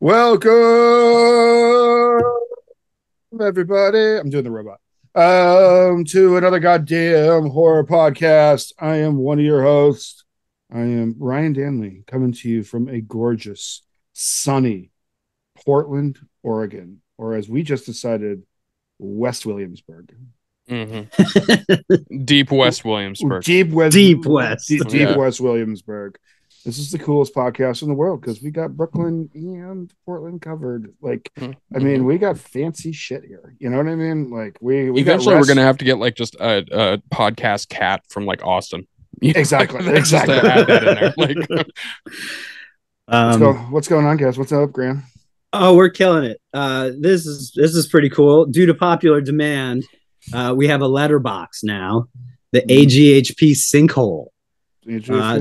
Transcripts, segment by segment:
Welcome, everybody. I'm doing the robot. To another goddamn horror podcast. I am one of your hosts. I am Ryan Danley, coming to you from a gorgeous, sunny Portland, Oregon, or as we just decided, West Williamsburg. Mm-hmm. Deep West Williamsburg. Deep West. Yeah. West Williamsburg. This is the coolest podcast in the world because we got Brooklyn and Portland covered. Like, I mean, we got fancy shit here. You know what I mean? Like, we eventually we're gonna have to get like just a podcast cat from like Austin. Exactly. Just to add that in there. Like, what's going on, guys? What's up, Graham? Oh, we're killing it. This is pretty cool. Due to popular demand, we have a letterbox now, the AGHP sinkhole.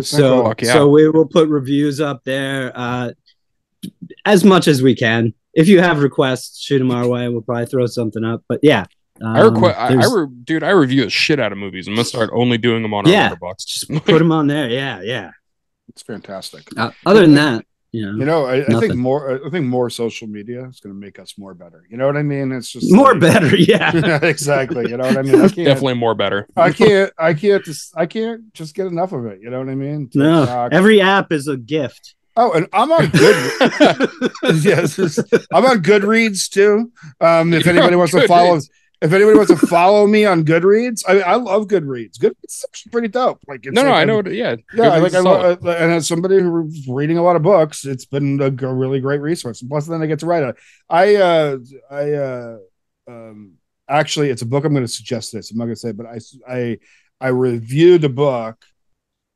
So we will put reviews up there as much as we can. If you have requests, shoot them our way. We'll probably throw something up. But yeah, I review the shit out of movies. I'm gonna start only doing them on our letterbox. Just put them on there. Yeah. It's fantastic. Other than that, I think more social media is going to make us more better. You know what I mean? It's just better. Yeah, exactly. You know what I mean? Definitely more better. I can't just get enough of it. You know what I mean? TikTok. Every app is a gift. Oh, and I'm on Goodreads. Yes, I'm on Goodreads too. If anybody wants to follow. If anybody wants to follow me on Goodreads, I love Goodreads. Goodreads is actually pretty dope. Like, I know. Yeah. And as somebody who's reading a lot of books, it's been a really great resource. And plus, then I get to write it. Actually, it's a book I'm going to suggest this. I'm not going to say, but I reviewed the book.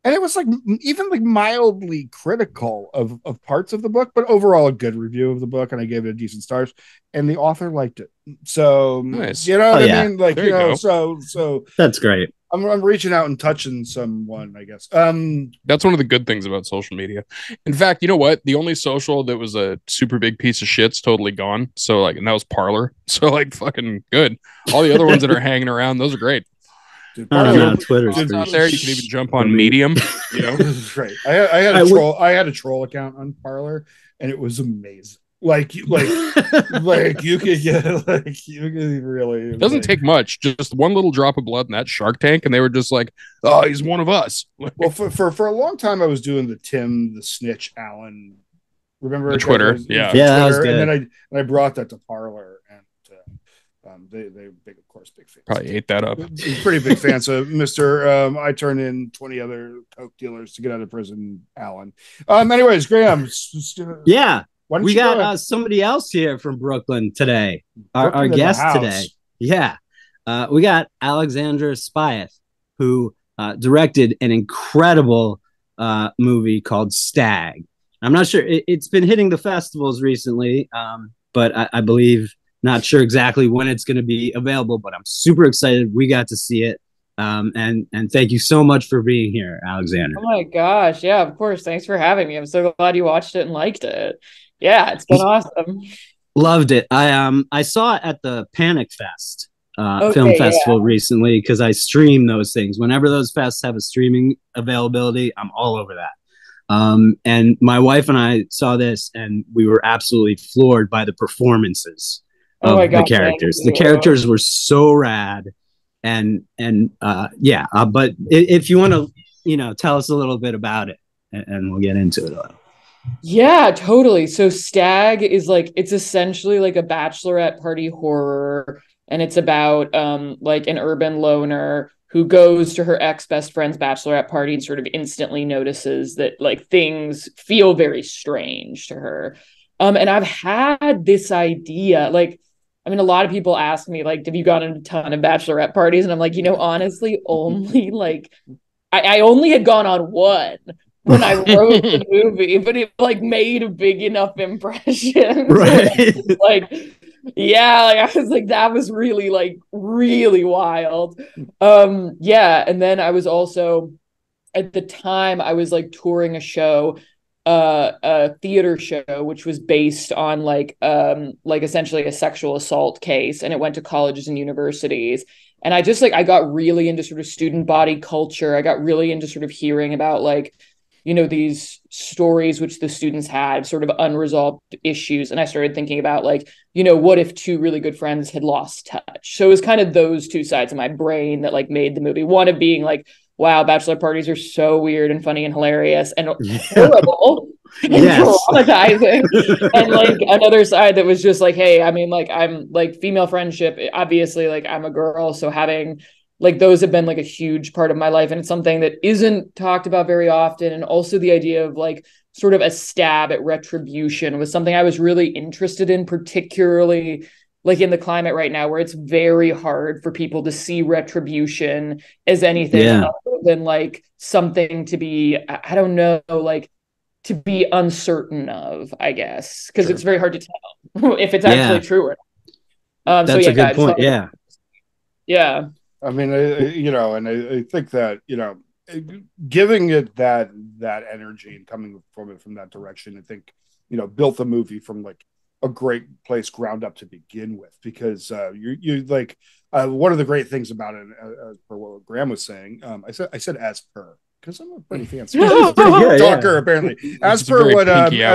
And it was like even like mildly critical of parts of the book, but overall a good review of the book. And I gave it a decent stars, and the author liked it. So nice. You know what I mean? Like, so that's great. I'm reaching out and touching someone, I guess. That's one of the good things about social media. In fact, you know what? The only social that was a super big piece of shit's totally gone. So like, and that was Parler. So like, fucking good. All the other ones that are hanging around, those are great. Dude, Twitter's out there. You can even jump on Medium. You know, right? I had a troll. I had a troll account on Parler, and it was amazing. Like you could really. It doesn't take much. Just one little drop of blood in that Shark Tank, and they were just like, "Oh, he's one of us." Well, for a long time, I was doing the Tim the Snitch Allen. Remember the Twitter? Yeah, that was good. And then I brought that to Parler, and they big, of course, big fans. Probably ate that up. Pretty big fans of Mr. I turned in 20 other coke dealers to get out of prison, Alan. Anyways, Graham. Yeah, we got somebody else here from Brooklyn today. Our guest today. Yeah, we got Alexandra Spieth, who directed an incredible movie called Stag. I'm not sure it's been hitting the festivals recently, but I believe. Not sure exactly when it's going to be available, but I'm super excited. We got to see it. And thank you so much for being here, Alexander. Oh my gosh. Yeah, of course. Thanks for having me. I'm so glad you watched it and liked it. Yeah, it's been awesome. Loved it. I saw it at the Panic Fest film festival recently because I stream those things. Whenever those fests have a streaming availability, I'm all over that. And my wife and I saw this, and we were absolutely floored by the performances. The characters. The characters were so rad, but if you want to, tell us a little bit about it, and we'll get into it a little. Yeah, totally. So Stag is it's essentially like a bachelorette party horror, and it's about like an urban loner who goes to her ex-best friend's bachelorette party and sort of instantly notices that like things feel very strange to her. And I've had this idea, a lot of people ask me, have you gone to a ton of bachelorette parties? And I'm like, honestly, only I only had gone on one when I wrote the movie, but it made a big enough impression. Right. I was like, that was really really wild. And then I was also, at the time, I was touring a show, a theater show, which was based on essentially a sexual assault case, and it went to colleges and universities. And I just I got really into sort of student body culture. I got really into sort of hearing about these stories which the students had, sort of unresolved issues. And I started thinking about like, what if two really good friends had lost touch? So it was kind of those two sides of my brain that like made the movie. One of being like, wow, bachelor parties are so weird and funny and hilarious and horrible and traumatizing. And like another side that was just like, hey, I mean, like I'm like female friendship, obviously, like I'm a girl, so having like those have been like a huge part of my life, and it's something that isn't talked about very often. And also the idea of like sort of a stab at retribution was something I was really interested in, particularly like in the climate right now where it's very hard for people to see retribution as anything other than like something to be, I don't know, like to be uncertain of, I guess, because it's very hard to tell if it's actually true or not. That's a good point. Yeah. I mean, I think that, giving it that energy and coming from it from that direction, I think, built the movie from like a great place ground up to begin with, because you like one of the great things about it, for what Graham was saying, I said as per, because I'm a pretty fancy talker, apparently. As it's per what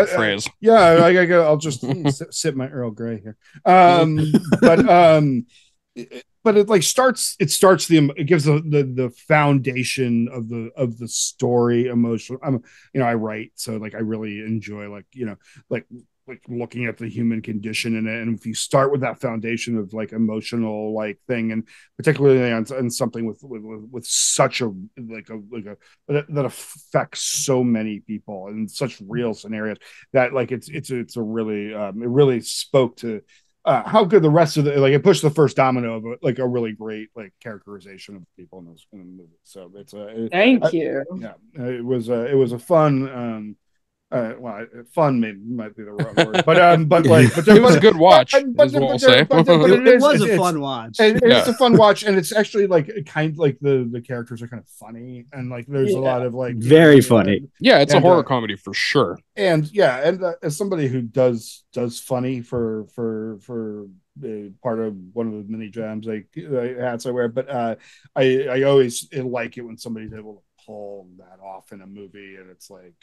phrase. I'll just sip my Earl Grey here. But it like it gives the foundation of the story emotional. I write, so like I really enjoy like looking at the human condition in it, and if you start with that foundation of like emotional like thing, and particularly on something with such a that affects so many people and such real scenarios, that like it's a really it really spoke to how good the rest of it pushed the first domino of a really great like characterization of people in the movie. So thank you. Yeah, it was a fun. Fun might be the wrong word, but it was a good watch. It was a fun watch. It's a fun watch, and it's actually like kind of like the characters are kind of funny, and like there's a lot of like very funny. It's a horror comedy for sure. And as somebody who does funny for part of one of the mini jams hats I wear, but I always like it when somebody's able to pull that off in a movie, and it's like,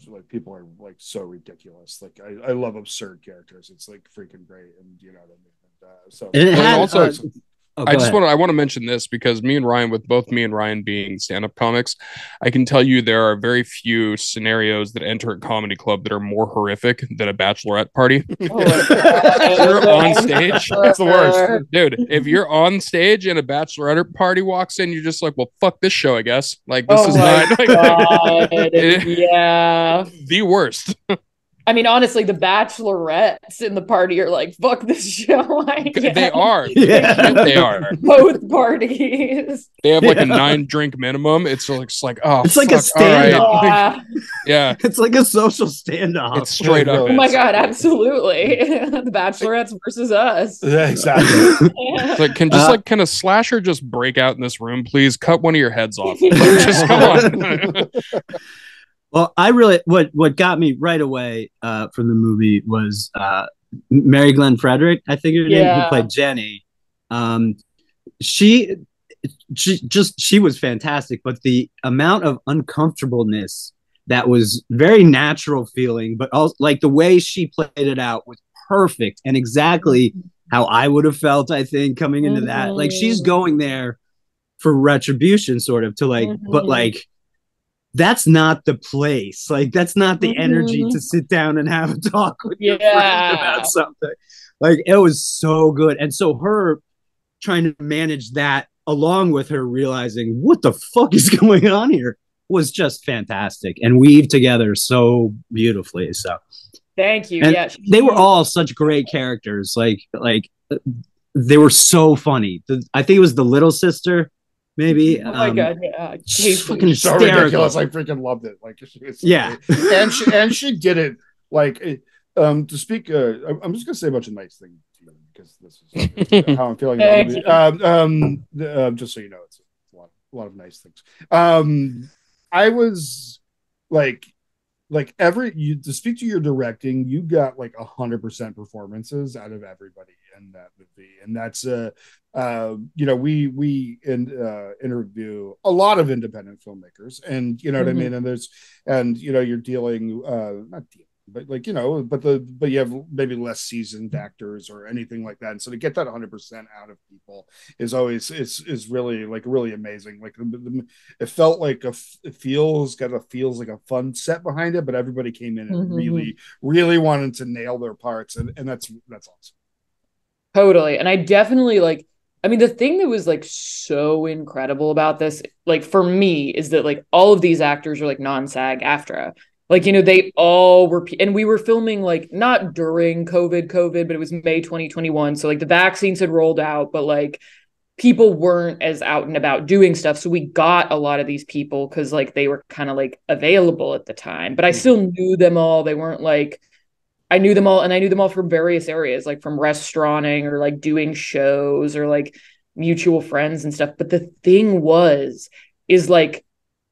like people are like so ridiculous. Like I love absurd characters. It's like freaking great, and you know what I mean. And also, I want to mention this because both me and Ryan being stand-up comics, I can tell you there are very few scenarios that enter a comedy club that are more horrific than a bachelorette party. If you're on stage, it's the worst, dude. If you're on stage and a bachelorette party walks in, you're just like, well, fuck this show, I guess. Like this is not the worst. I mean, honestly, the bachelorettes in the party are like, fuck this show. They are. Yeah. They are. Both parties. They have like a 9-drink minimum. It's like, oh, it's like a standoff. Right. Yeah. It's like a social standoff. It's straight up. Oh my God, absolutely. The bachelorettes versus us. Yeah, exactly. It's like, can a slasher just break out in this room, please? Cut one of your heads off. Just come on. Well, I really what got me right away from the movie was Mary Glenn Frederick, I think her name, who played Jenny. She was fantastic, but the amount of uncomfortableness that was very natural feeling, but also like the way she played it out was perfect and exactly how I would have felt, I think, coming into that. Like she's going there for retribution, sort of, to like, but like, that's not the place. Like, that's not the energy to sit down and have a talk with your friend about something. Like, it was so good. And so her trying to manage that along with her realizing what the fuck is going on here was just fantastic and weaved together so beautifully. So thank you. And they were all such great characters. Like they were so funny. I think it was the little sister. Maybe. Oh my God! Yeah, she's fucking so ridiculous. I freaking loved it. Like, and she did it. Like, to speak. I'm just gonna say a bunch of nice things to you because this is how I'm feeling. Just so you know, it's a lot of nice things. I was like, like to speak to your directing, you got like 100% performances out of everybody in that movie, and that's we interview a lot of independent filmmakers, and you know what I mean, and you're dealing not dealing, but like but you have maybe less seasoned actors or anything like that, and so to get that 100% out of people is always is really like really amazing. Like it felt like it feels like a fun set behind it, but everybody came in and really wanted to nail their parts, and that's awesome. Totally. And I definitely the thing that was like so incredible about this, like for me, is that like all of these actors are like non-SAG AFTRA. Like, they all were, and we were filming like not during COVID, but it was May 2021. So like the vaccines had rolled out, but like people weren't as out and about doing stuff. So we got a lot of these people because like they were kind of like available at the time, but I still knew them all. They weren't like, I knew them all, and I knew them all from various areas, like from restauranting or like doing shows or like mutual friends and stuff. But the thing is like,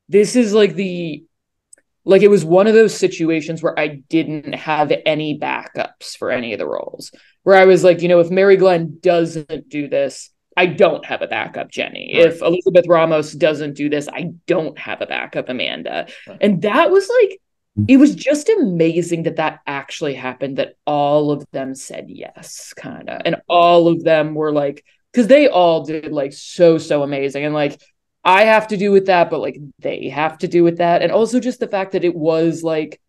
this is like it was one of those situations where I didn't have any backups for any of the roles, where I was like, if Mary Glenn doesn't do this, I don't have a backup Jenny. Right. If Elizabeth Ramos doesn't do this, I don't have a backup Amanda. Right. And that was like, it was just amazing that actually happened, that all of them said yes, kind of. And all of them were like, because they all did like so amazing. And like, I have to do with that, but like they have to do with that. And also just the fact that it was like,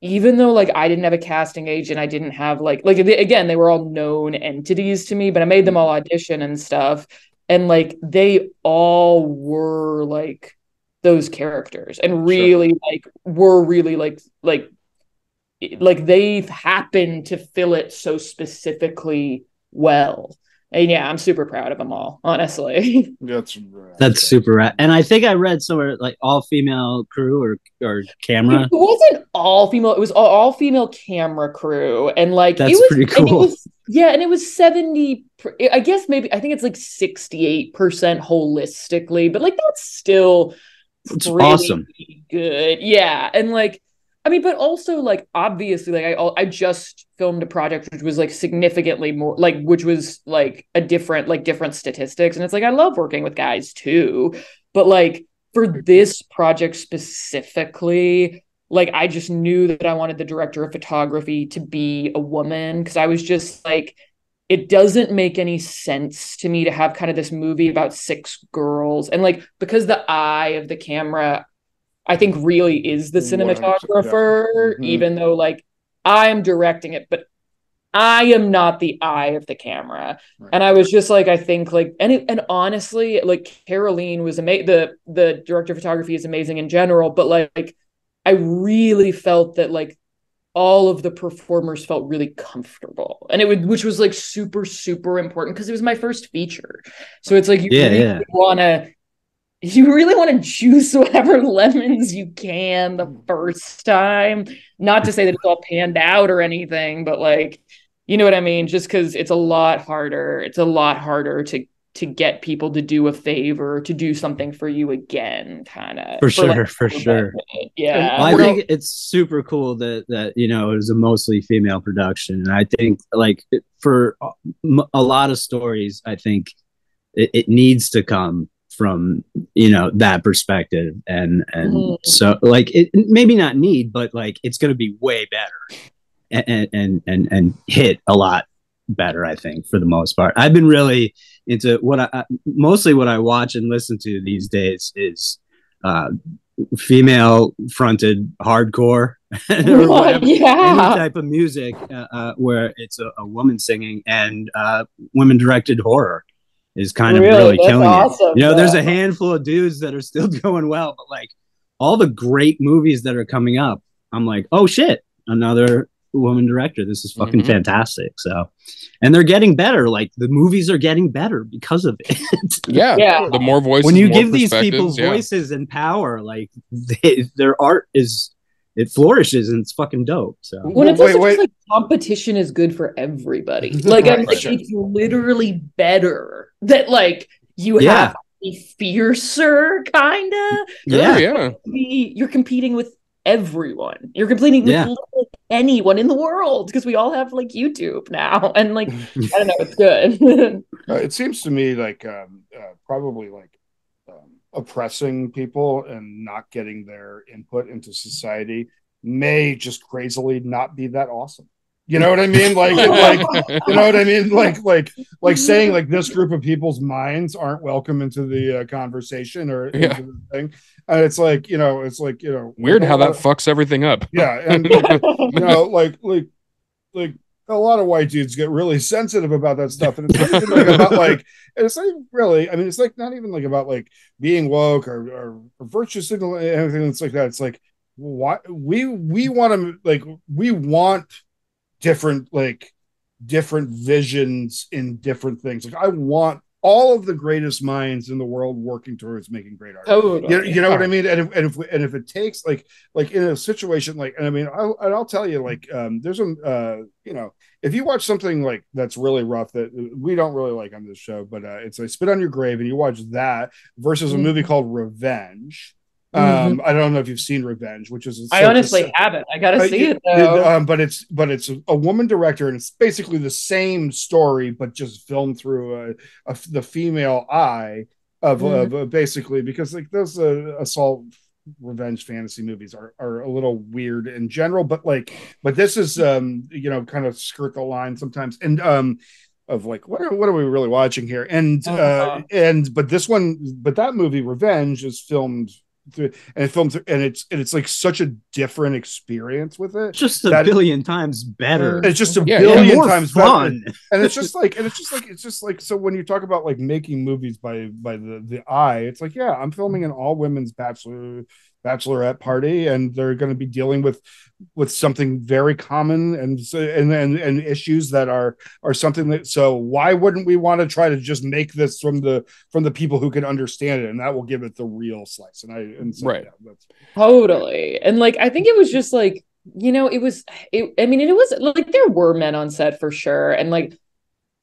even though like I didn't have a casting agent, I didn't have again, they were all known entities to me, but I made them all audition and stuff. And like, they all were like those characters and really were really like they've happened to fill it so specifically well. And yeah, I'm super proud of them all, honestly. That's super rad. And I think I read somewhere like all female crew or camera. It wasn't all female. It was all female camera crew, and like that's pretty cool. And it was 70. I guess maybe I think it's like 68% holistically, but like that's still it's awesome, good. Yeah, and like. I mean, but also like obviously like I just filmed a project which was like significantly more like which was like a different statistics, and it's like I love working with guys too, but like for this project specifically, like I just knew that I wanted the director of photography to be a woman, because I was just like, it doesn't make any sense to me to have kind of this movie about 6 girls, and like because the eye of the camera I think really is the cinematographer, even though like I'm directing it, but I am not the eye of the camera. Right. And I was just like, I think like, and honestly, like Caroline was amazing. The director of photography is amazing in general, but like, I really felt that like all of the performers felt really comfortable, and which was like super, super important, because it was my first feature. So it's like, you really want to juice whatever lemons you can the first time. Not to say that it's all panned out or anything, but like, you know what I mean? Just because it's a lot harder. It's a lot harder to get people to do a favor, to do something for you again, kind of. For sure. Yeah. Well, I think it's super cool that it was a mostly female production. And I think like for a lot of stories, I think it needs to come from that perspective, and so like it maybe not need, but like it's going to be way better and hit a lot better, I think, for the most part. I've been really into what I watch and listen to these days is female fronted hardcore or whatever, any type of music where it's a woman singing, and women directed horror is kind of really killing it. There's a handful of dudes that are still doing well, but like all the great movies that are coming up, I'm like, oh shit, another woman director. This is fucking fantastic. So, and they're getting better. Like the movies are getting better because of it. Yeah. The more voices, when you give these people voices and power, like their art it flourishes, and it's fucking dope. So when it's also just like competition is good for everybody. Like it's literally better that like you have to be fiercer, kinda. Yeah. You're competing with everyone. You're competing with anyone in the world because we all have like YouTube now, and like I don't know, it's good. It seems to me like probably like oppressing people and not getting their input into society may just crazily not be that awesome. You know what I mean? Like you know what I mean? Like saying like this group of people's minds aren't welcome into the conversation or into the thing. And it's like, weird how that fucks everything up. Yeah. And like a lot of white dudes get really sensitive about that stuff. And it's not even like about like, it's not even really, I mean, it's like not even like about like being woke or virtue signal, anything that's like that. It's like, why we want to like, we want different visions in different things. Like I want all of the greatest minds in the world working towards making great art. Totally. You know what I mean? And if it takes like in a situation like, and I mean, I'll tell you like, there's if you watch something like that's really rough that we don't really like on this show, but it's like Spit on Your Grave, and you watch that versus a movie called Revenge. I don't know if you've seen Revenge, which is I honestly haven't. I gotta see it though. But it's a woman director, and it's basically the same story, but just filmed through the female eye of basically, because like those assault revenge fantasy movies are a little weird in general, but this is kind of skirt the line sometimes, and of like what are we really watching here, and but that movie Revenge is filmed and it's like such a different experience with it, just a billion times better. It's just a billion times fun better. And it's just like so when you talk about like making movies by the eye, it's like, yeah, I'm filming an all women's bachelorette party, and they're going to be dealing with something very common and issues that are something that, so why wouldn't we want to try to just make this from the people who can understand it, and that will give it the real slice. Right. Yeah, that's totally. And like I think it was just like, it was like there were men on set for sure, and like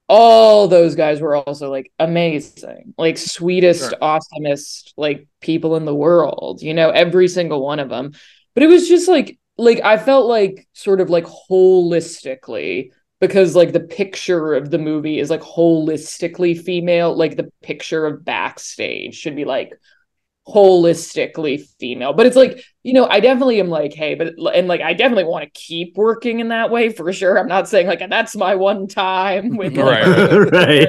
all those guys were also like amazing, like sweetest, awesomest like people in the world, every single one of them. But it was just like I felt like sort of like holistically, because like the picture of the movie is like holistically female, like the picture of Backstage should be like holistically female. But it's like, I definitely am like, hey, I definitely want to keep working in that way for sure. I'm not saying like that's my one time with like, right.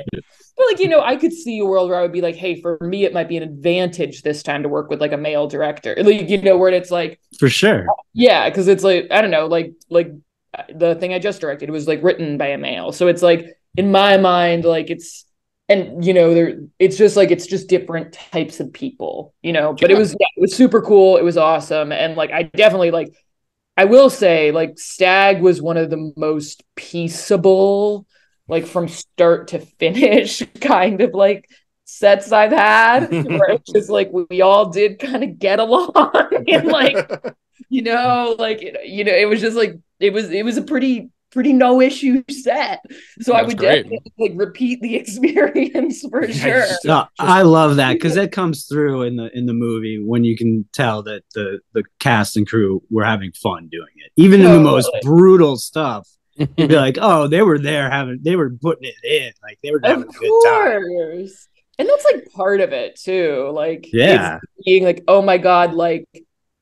But like, I could see a world where I would be like, hey, for me it might be an advantage this time to work with like a male director, like, where it's like, for sure, yeah, because it's like, I don't know, like the thing I just directed, it was like written by a male, so it's like in my mind, like it's, and it's just different types of people, but it was super cool. It was awesome. And like I definitely, like, I will say, like, Stag was one of the most peaceable, like from start to finish kind of like sets I've had, where it's just like we all did kind of get along and like it was just like it was a pretty no issue set. So I would definitely like repeat the experience for sure. No, I love that because that comes through in the movie when you can tell that the cast and crew were having fun doing it, even in the most brutal stuff. You'd be like, oh, they were putting it in, like they were having a good time. And that's like part of it too, like being like, oh my god, like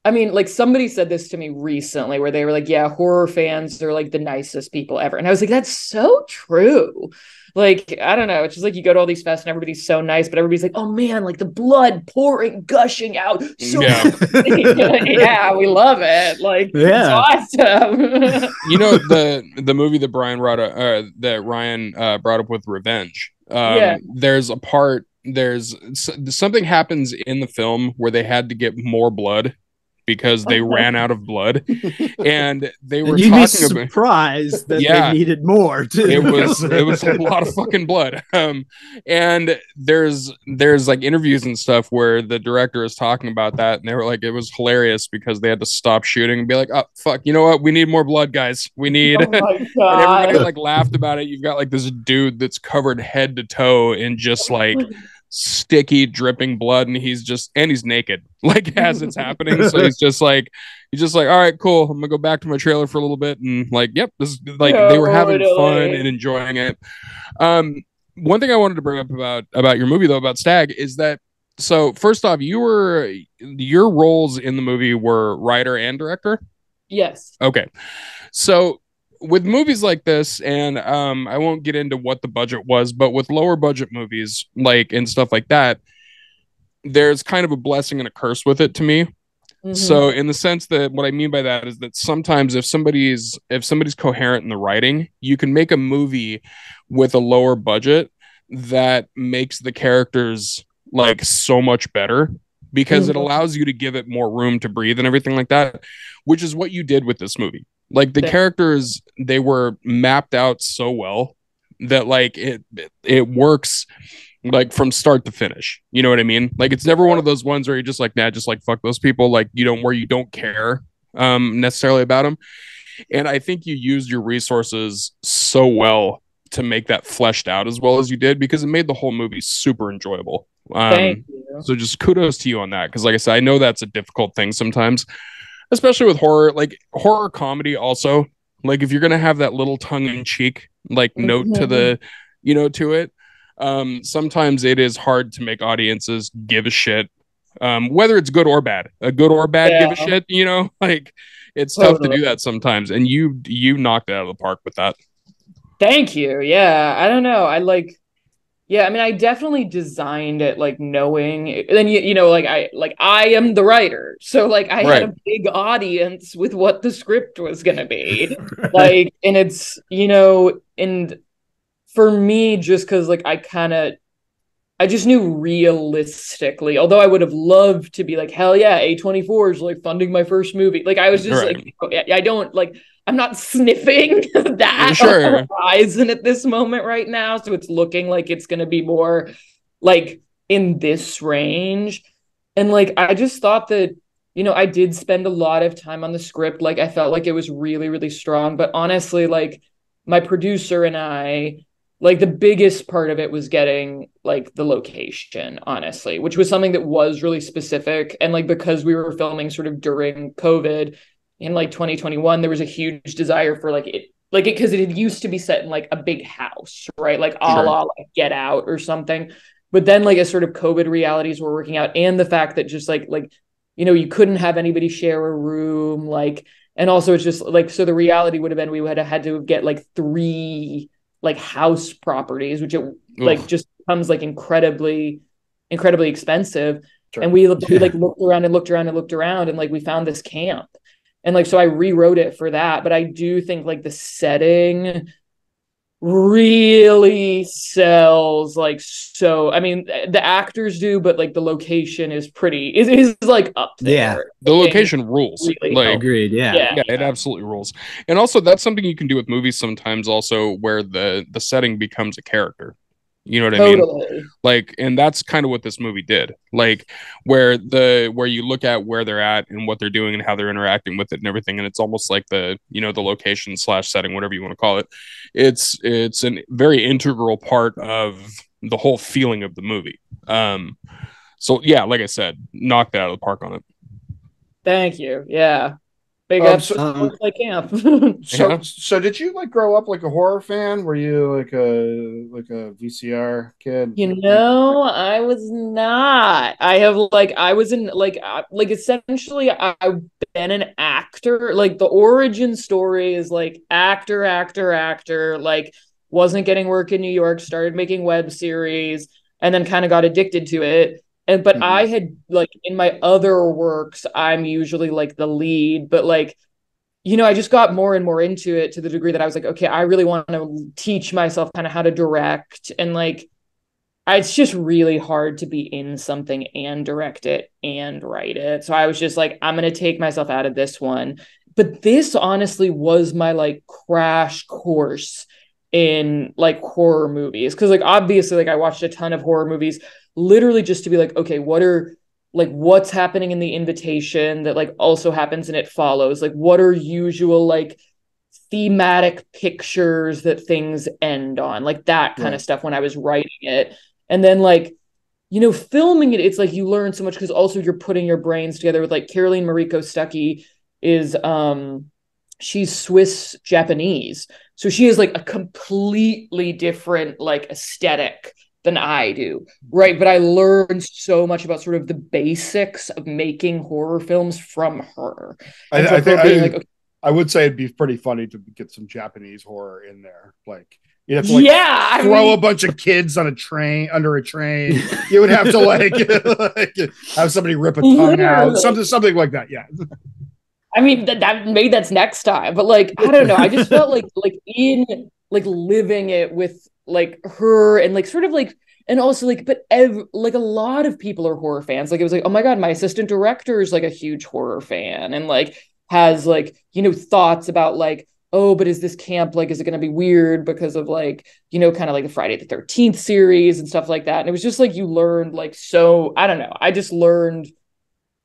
I mean, like somebody said this to me recently where they were like, yeah, horror fans are like the nicest people ever. And I was like, that's so true. Like, I don't know. It's just like you go to all these fests and everybody's so nice, but everybody's like, oh man, like the blood pouring, gushing out. So yeah, we love it. Like, it's awesome. The movie that Ryan brought up with Revenge. There's a part, something happens in the film where they had to get more blood because they ran out of blood, and they were talking surprised that they needed more too. It was a lot of fucking blood. And there's like interviews and stuff where the director is talking about that, and they were like, it was hilarious because they had to stop shooting and be like, oh fuck, you know what? We need more blood, guys. We need. Oh my God. And everybody like laughed about it. You've got like this dude that's covered head to toe in just like sticky, dripping blood, and he's naked, like, as it's happening. So he's just like, all right, cool, I'm gonna go back to my trailer for a little bit, and like, yep, this is like, they were having fun and enjoying it. One thing I wanted to bring up about your movie, though, about Stag, is that, so first off, your roles in the movie were writer and director. Yes. Okay. So with movies like this, and I won't get into what the budget was, but with lower budget movies, like, and stuff like that, there's kind of a blessing and a curse with it to me. Mm-hmm. So in the sense that, what I mean by that is that sometimes if somebody's coherent in the writing, you can make a movie with a lower budget that makes the characters like so much better, because it allows you to give it more room to breathe and everything like that, which is what you did with this movie. Like, the characters, they were mapped out so well that like it works like from start to finish. You know what I mean? Like, it's never one of those ones where you're just like, nah, just like fuck those people, like, where you don't care necessarily about them. And I think you used your resources so well to make that fleshed out as well as you did, because it made the whole movie super enjoyable. Thank you. So just kudos to you on that, because like I said, I know that's a difficult thing sometimes, especially with horror, like horror comedy also. Like, if you're gonna have that little tongue-in-cheek like note to the, to it, sometimes it is hard to make audiences give a shit, whether it's good or bad. Give a shit, like, it's tough to do that sometimes, and you knocked it out of the park with that. Thank you. Yeah, I don't know, I mean, I definitely designed it like knowing, and then I am the writer, so like I had a big audience with what the script was gonna be. Like, and it's, and for me, just because like I just knew realistically, although I would have loved to be like, hell yeah, A24 is like funding my first movie. Like, I was just like, I don't like, I'm not sniffing that on the horizon at this moment right now. So it's looking like it's going to be more like in this range. And like, I just thought that, I did spend a lot of time on the script. Like, I felt like it was really, really strong. But honestly, like, my producer and I, like, the biggest part of it was getting like the location, honestly, which was something that was really specific. And like, because we were filming sort of during COVID in like 2021, there was a huge desire for because it had used to be set in like a big house, right? Like a la like Get Out or something. But then like, as sort of COVID realities were working out, and the fact that just like, you couldn't have anybody share a room, like, and also it's just like, so the reality would have been we would have had to get like 3 like house properties, which like just becomes like incredibly expensive. And we like looked around and like we found this camp, and like, so I rewrote it for that. But I do think like the setting really sells, like, so I mean, the actors do, but like the location is like up there. Yeah, the location rules. Really, like, agreed. Yeah, it absolutely rules. And also, that's something you can do with movies sometimes also, where the setting becomes a character. You know what I mean? Like, and that's kind of what this movie did. Like, where you look at where they're at and what they're doing and how they're interacting with it and everything, and it's almost like the location / setting, whatever you want to call it. It's a very integral part of the whole feeling of the movie. So yeah, like I said, knocked it out of the park on it. Thank you. Yeah. Big ups like camp. So did you like grow up like a horror fan? Were you like a VCR kid? I was not. I was in essentially I've been an actor. Like, the origin story is like actor, like, wasn't getting work in New York, started making web series, and then kind of got addicted to it. But I had, like, in my other works, I'm usually like the lead, but like, I just got more and more into it, to the degree that I was like, okay, I really want to teach myself kind of how to direct. And like, it's just really hard to be in something and direct it and write it. So I was just like, I'm going to take myself out of this one. But this honestly was my like crash course in like horror movies. Cause like, obviously, like, I watched a ton of horror movies literally just to be like, okay, what's happening in The Invitation that like also happens in It Follows? Like, what are usual like thematic pictures that things end on? Like that kind of stuff when I was writing it. And then like, filming it, it's like you learn so much because also you're putting your brains together with like Caroline Mariko Stuckey is she's Swiss Japanese. So she has like a completely different like aesthetic than I do. Right. But I learned so much about sort of the basics of making horror films from her. I would say it'd be pretty funny to get some Japanese horror in there. Like you have to throw a bunch of kids on a train under a train. You would have to like have somebody rip a tongue out, something like that. Yeah. I mean, that's next time, but like, I don't know. I just felt like in like living it with like her and like sort of like, and also like, but like a lot of people are horror fans. Like it was like, oh my God, my assistant director is like a huge horror fan and like has like, thoughts about like, oh, but is this camp, like, is it going to be weird because of like, kind of like the Friday the 13th series and stuff like that. And it was just like, you learned like, so I don't know. I just learned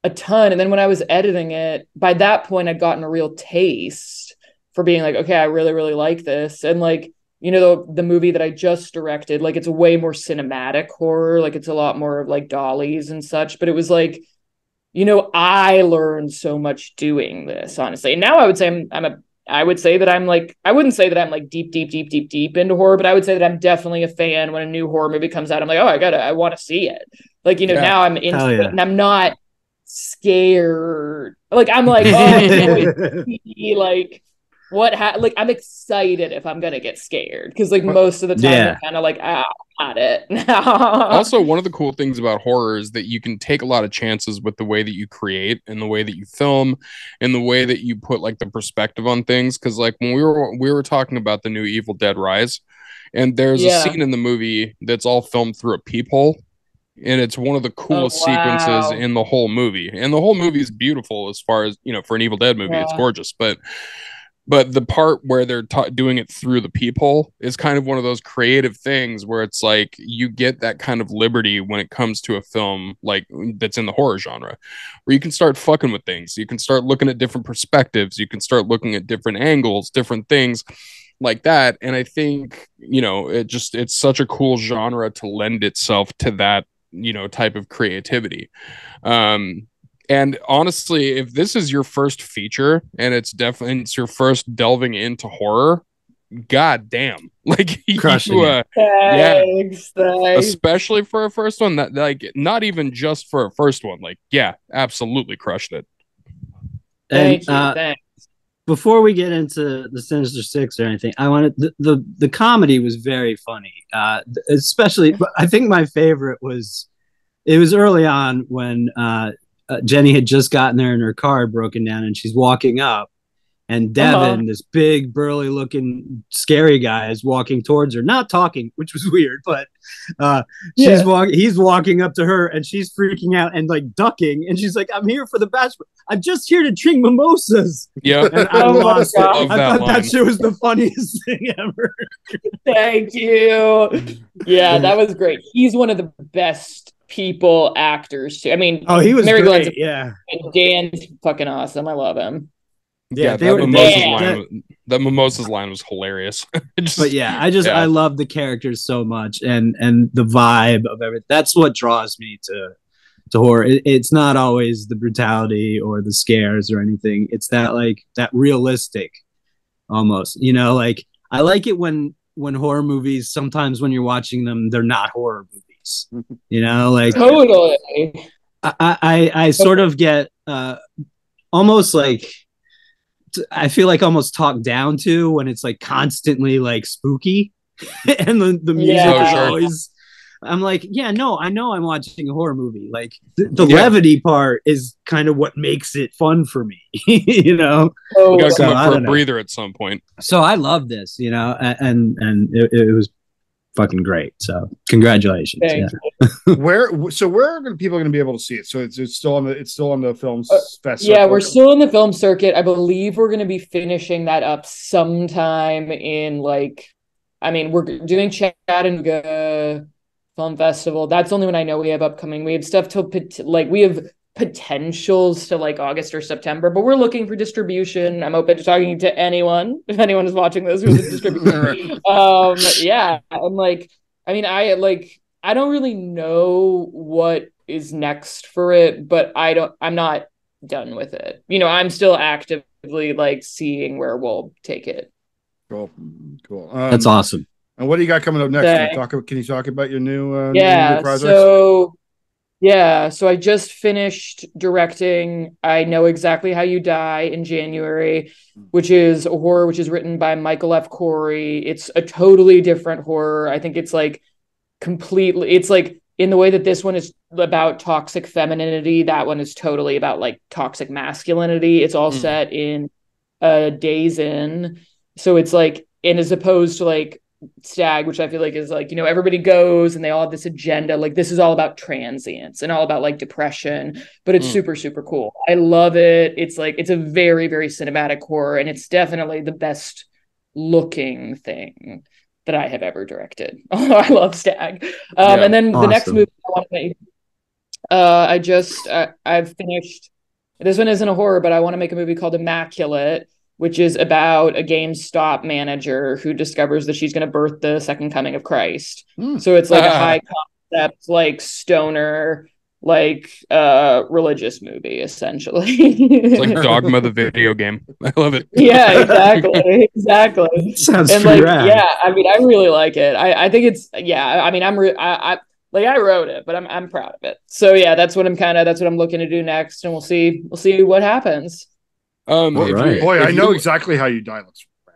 a ton. And then when I was editing it, by that point, I'd gotten a real taste for being like, okay, I really, really like this. And like, the movie that I just directed, like it's a way more cinematic horror. Like it's a lot more of like dollies and such. But it was like, I learned so much doing this, honestly. And now I would say I would say that I'm like, I wouldn't say that I'm like deep into horror, but I would say that I'm definitely a fan when a new horror movie comes out. I'm like, oh, I want to see it. Like, now I'm into it and I'm not scared. Like I'm like, oh, like like I'm excited if I'm gonna get scared because like most of the time I'm kind of like at it. Also, one of the cool things about horror is that you can take a lot of chances with the way that you create and the way that you film and the way that you put like the perspective on things. Because like when we were talking about the new Evil Dead Rise, and there's a scene in the movie that's all filmed through a peephole. And it's one of the coolest sequences in the whole movie. And the whole movie is beautiful as far as, for an Evil Dead movie, it's gorgeous. But the part where they're doing it through the peephole is kind of one of those creative things where it's like you get that kind of liberty when it comes to a film like that's in the horror genre, where you can start fucking with things. You can start looking at different perspectives. You can start looking at different angles, different things like that. And I think, it's such a cool genre to lend itself to that type of creativity. And honestly, if this is your first feature and it's your first delving into horror, god damn, like thanks. Especially for a first one, that like not even just for a first one, like absolutely crushed it. Thanks. Before we get into the Sinister Six or anything, I wanted the comedy was very funny. Especially, I think my favorite was early on when Jenny had just gotten there and her car broken down, and she's walking up, and Devin, this big burly looking scary guy, is walking towards her, not talking, which was weird, but he's walking up to her and she's freaking out and like ducking, and she's like, I'm here for the bachelor, I'm just here to drink mimosas. Yeah. And I lost it. I thought that shit was the funniest thing ever. Thank you. Yeah, that was great. He's one of the best people actors too. I mean, he was Mary great. And Dan's fucking awesome. I love him. That mimosas line was hilarious. I love the characters so much and the vibe of everything. That's what draws me to horror. It's not always the brutality or the scares or anything. It's that like that realistic almost, like I like it when horror movies, sometimes when you're watching them, they're not horror movies, like totally. I sort of get almost like, I feel like almost talked down to when it's like constantly like spooky and the music is always, I'm like, I know I'm watching a horror movie. Like the levity part is kind of what makes it fun for me, You gotta come up for a breather at some point. So I love this, and it was fucking great. So congratulations. Where are people going to be able to see it? So it's still on the film fest. Yeah, we're still in the film circuit. I believe we're going to be finishing that up sometime in we're doing Chattanooga Film Festival. That's the only one I know we have upcoming. We have stuff we have potentials to like August or September, but we're looking for distribution. I'm open to talking to anyone if anyone is watching this who's a distributor. And I don't really know what is next for it, but I'm not done with it. You know, I'm still actively like seeing where we'll take it. Cool. That's awesome. And what do you got coming up next? Can you talk about your new new projects? So I just finished directing I Know Exactly How You Die in January, which is a horror which is written by Michael F. Corey. It's a totally different horror. I think it's like it's like in the way that this one is about toxic femininity, that one is totally about like toxic masculinity. It's all set in Days Inn. So it's like, and as opposed to like Stag, which I feel like is like, you know, everybody goes and they all have this agenda. Like this is all about transience and all about like depression, but it's super, super cool. I love it. It's like, it's a very, very cinematic horror, and it's definitely the best looking thing that I have ever directed. I love Stag. And then the next movie I want to make, I've finished, this one isn't a horror, but I want to make a movie called Immaculate, which is about a GameStop manager who discovers that she's going to birth the second coming of Christ. So it's like a high concept, like stoner, like religious movie, essentially. It's like Dogma, the video game. I love it. Yeah, exactly. Sounds and like rad. Yeah, I mean, I really like it. I think it's I mean, I wrote it, but I'm proud of it. So yeah, that's what I'm looking to do next, and we'll see what happens. Boy, I Know Exactly How You Die looks rad.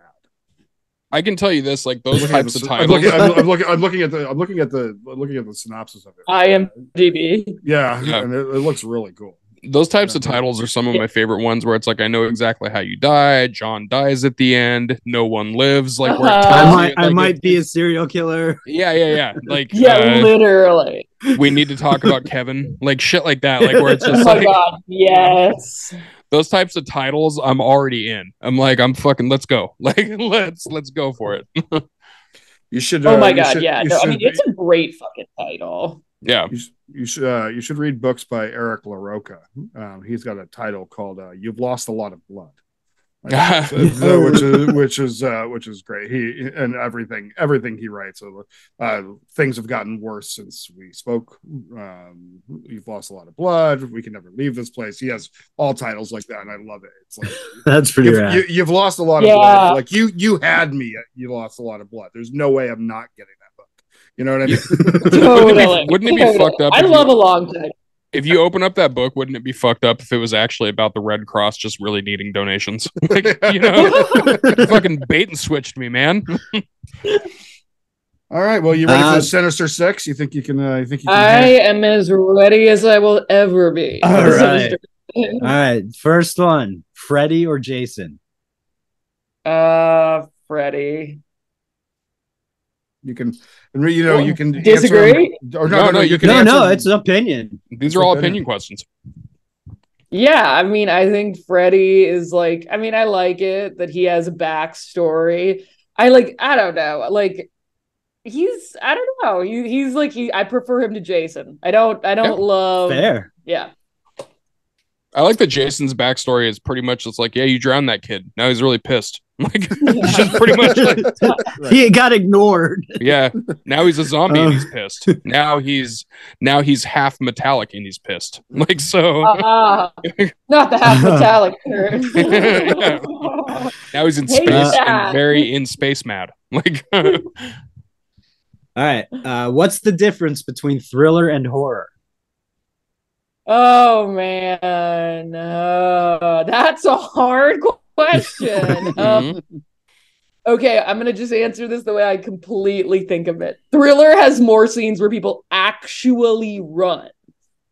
I can tell you this, like those types of titles. I'm looking at the synopsis of it. IMDb. Yeah, and it looks really cool. Those types of titles are some of my favorite ones, where it's like, I know exactly how you die. John dies at the end. No one lives. Like where I might be a serial killer. Yeah. Like literally. We need to talk about Kevin. Like shit like that. Like where it's just oh my god, yes. Those types of titles, I'm already in. I'm like, I'm fucking. Let's go. Like let's go for it. You should. Oh my god, yeah. No, I mean, it's a great fucking title. Yeah. You should read books by Eric LaRocca. He's got a title called "You've Lost a Lot of Blood," which is great. He and everything he writes. Things have gotten worse since we spoke. You've lost a lot of blood. We can never leave this place. He has all titles like that, and I love it. It's like that's pretty rad. You've lost a lot of blood. Like you had me. You lost a lot of blood. There's no way I'm not getting that book. You know what I mean? Totally. Wouldn't it be fucked up? I love a long time. If you open up that book, wouldn't it be fucked up if it was actually about the Red Cross just really needing donations? Like, you know, fucking bait and switched me, man. All right. Well, you ready for the Sinister Six? You think you can? I am as ready as I will ever be. All right. First one: Freddy or Jason? Freddy. You can, you can disagree. No, you can. No, it's an opinion. These are all opinion questions. Yeah, I mean, I think Freddy is like. I mean, I like it that he has a backstory. I don't know. Like, I don't know. He's like I prefer him to Jason. I don't love. Fair. Yeah. I like that Jason's backstory is pretty much it's like, yeah, you drowned that kid. Now he's really pissed. Like, just pretty much like, he got ignored. Yeah. Now he's a zombie and he's pissed. Now he's half metallic and he's pissed. Like so. Not the half metallic. Yeah. Now he's in space and very in space mad. Like. All right. What's the difference between thriller and horror? Oh man, that's a hard question. Okay, I'm gonna just answer this the way I completely think of it. Thriller has more scenes where people actually run.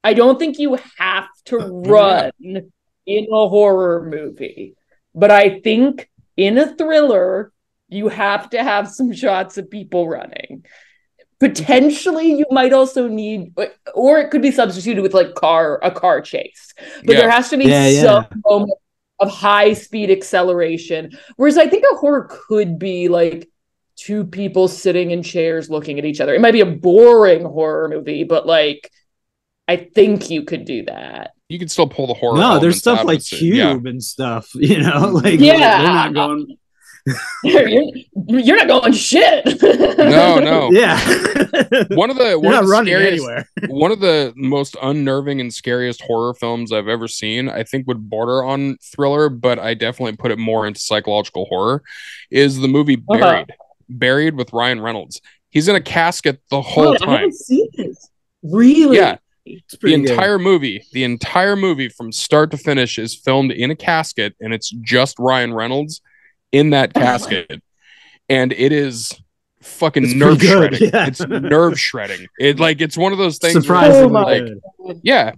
I don't think you have to run in a horror movie, but I think in a thriller you have to have some shots of people running. Potentially, you might also need, or it could be substituted with like a car chase. But there has to be some moment of high speed acceleration. Whereas I think a horror could be like two people sitting in chairs looking at each other. It might be a boring horror movie, but like I think you could do that. You can still pull the horror. No, there's stuff like Cube and stuff. You know, like they're not going. you're not going shit. No. Yeah. One of the anywhere. One of the most unnerving and scariest horror films I've ever seen, I think would border on thriller, but I definitely put it more into psychological horror, is the movie Buried. Buried with Ryan Reynolds. He's in a casket the whole time. I haven't seen this. Really? Yeah. The entire movie from start to finish is filmed in a casket, and it's just Ryan Reynolds in that casket. And it is fucking nerve shredding. Yeah. It's nerve shredding. It's one of those things. Surprisingly good. Yeah.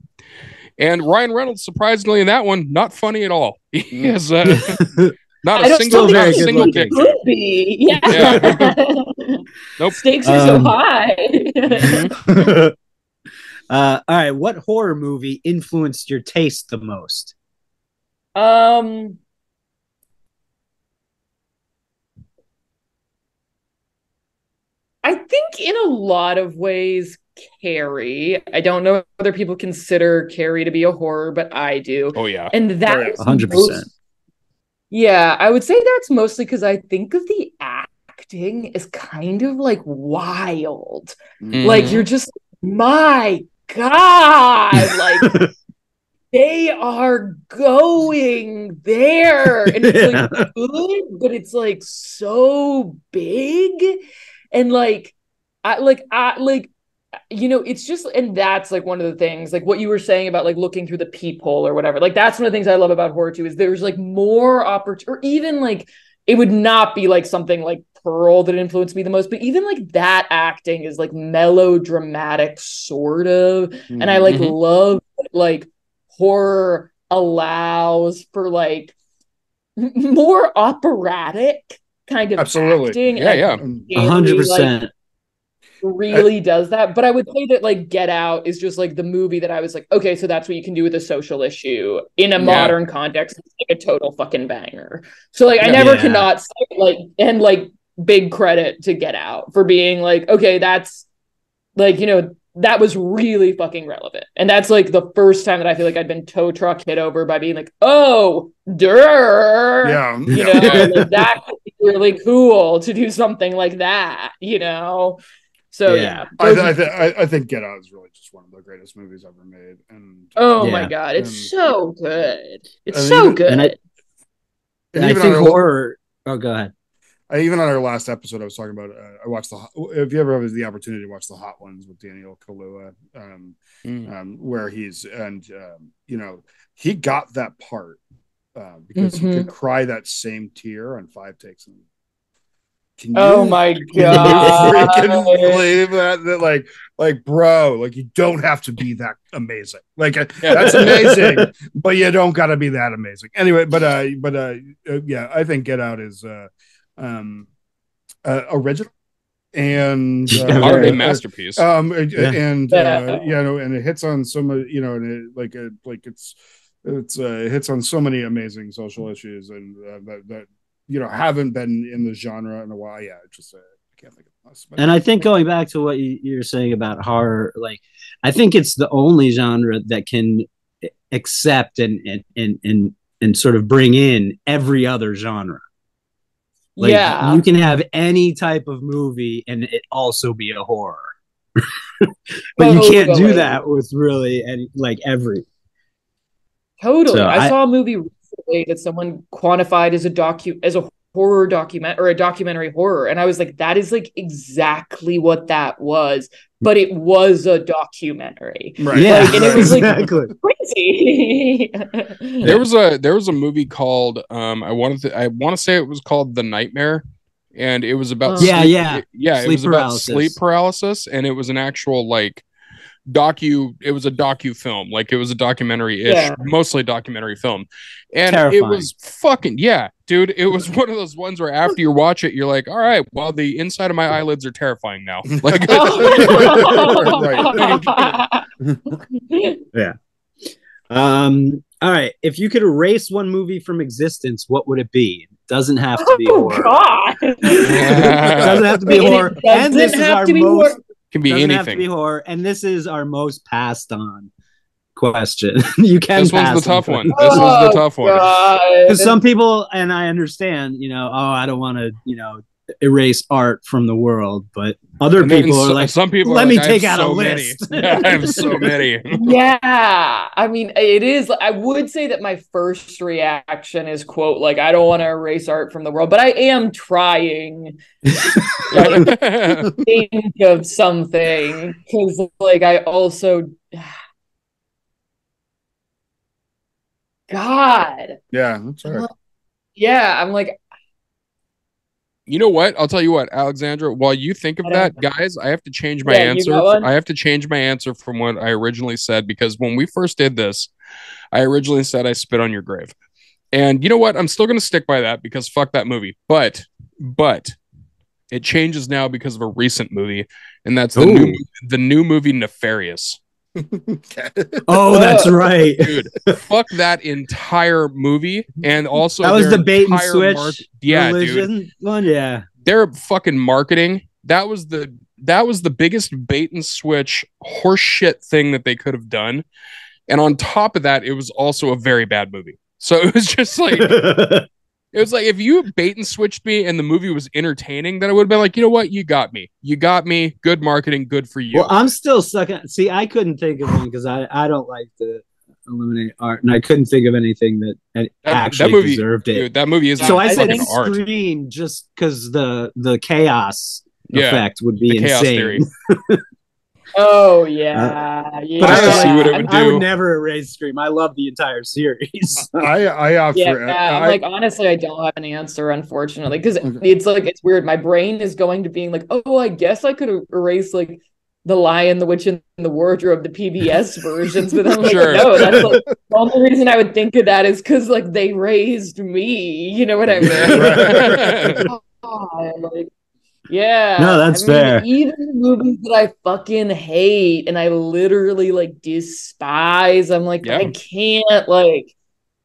And Ryan Reynolds, surprisingly, in that one, not funny at all. He has not a single dick. Could be. Yeah. Nope. Stakes are so high. All right. What horror movie influenced your taste the most? I think in a lot of ways, Carrie. I don't know if other people consider Carrie to be a horror, but I do. Oh yeah, and that's 100%. Yeah, I would say that's mostly because I think of the acting as kind of like wild. Like you're just, my God, like they are going there, and it's like good, but it's like so big, and like I you know, it's just, and that's like one of the things, like what you were saying about like looking through the peephole or whatever. Like that's one of the things I love about horror too, is there's like more opportunity, or even like it would not be like something like Pearl that influenced me the most, but even like that acting is like melodramatic sort of, and I like love like horror allows for like more operatic kind of acting. Yeah, 100%. Really does that. But I would say that like Get Out is just like the movie that I was like, okay, so that's what you can do with a social issue in a modern context. It's like a total fucking banger. So like I never cannot say like, and like big credit to Get Out for being like, okay, that's like, you know, that was really fucking relevant. And that's like the first time that I feel like I'd been tow truck hit over by being like, oh, durr. Yeah. You know, like, that could be really cool to do something like that, you know? So I think Get Out is really just one of the greatest movies ever made. And my God, it's so good. It's so good. And I think horror. Oh, go ahead. Even on our last episode, I was talking about. I watched if you ever have the opportunity to watch the Hot Ones with Daniel Kaluuya, where he's you know, he got that part because he could cry that same tear on 5 takes. My God! Freaking believe that like bro, like you don't have to be that amazing. Like that's amazing, but you don't got to be that amazing. Anyway, but yeah, I think Get Out is original and modern day masterpiece. And you know, and it hits on so many, you know, and it hits on so many amazing social issues and that you know haven't been in the genre in a while. Yeah, just I can't think of this. And I think going back to what you're saying about horror, like I think it's the only genre that can accept and sort of bring in every other genre. Like, you can have any type of movie and it also be a horror. But you can't do that with really every. Totally. So I saw a movie recently that someone quantified as a horror document or a documentary horror. And I was like, that is like exactly what that was. But it was a documentary. Right. Yeah. Like, and it was like crazy. There was a movie called I want to say it was called The Nightmare. And it was about sleep paralysis, and it was an actual like it was a docu film, like it was a documentary-ish, mostly documentary film. And terrifying. It was fucking dude, it was one of those ones where after you watch it, you're like, all right, well, the inside of my eyelids are terrifying now. Like yeah. All right. If you could erase one movie from existence, what would it be? It doesn't have to be horror. God. It doesn't have to be horror. And this is our most can be anything. Have to be horror, and this is our most passed on question. You can. This one's the tough one. This was the tough one. Because some people, and I understand, I don't want to, erase art from the world, but other people are like, some people let me take out a list. Yeah, I have so many. Yeah, I mean, it is. I would say that my first reaction is, quote, like, I don't want to erase art from the world, but I am trying to think of something, because like I also God. Yeah, that's right. Yeah, I'm like, you know what? I'll tell you what, Alexandra, while you think of that, guys, I have to change my answer. I have to change my answer from what I originally said, because when we first did this, I originally said I spit on your grave. And you know what? I'm still going to stick by that, because fuck that movie. But it changes now because of a recent movie, and that's the new movie Nefarious. Oh, that's right, dude. Fuck that entire movie, and also that was the bait and switch. Dude. One, yeah. Their fucking marketing. That was the biggest bait and switch horseshit thing that they could have done. And on top of that, it was also a very bad movie. So it was just like it was like, if you bait and switched me and the movie was entertaining, then I would have been like, you know what? You got me. Good marketing. Good for you. Well, I'm still stuck. See, I couldn't think of one because I don't like to eliminate art, and I couldn't think of anything that actually movie, deserved it. Dude, that movie is so I said Scream just because the chaos effect would be insane. Oh yeah, yeah. But I see what it would do. I would never erase Scream. I love the entire series. I offer. I'm like, honestly, I don't have an answer, unfortunately, because it's weird. My brain is going to being like, oh, I guess I could erase like The Lion, the Witch, and the Wardrobe, the PBS versions, but I'm like, no, that's like the only reason I would think of that is because like they raised me. You know what I mean? Like, yeah, no, that's fair. Even the movies that I fucking hate and I literally like despise, I'm like, I can't like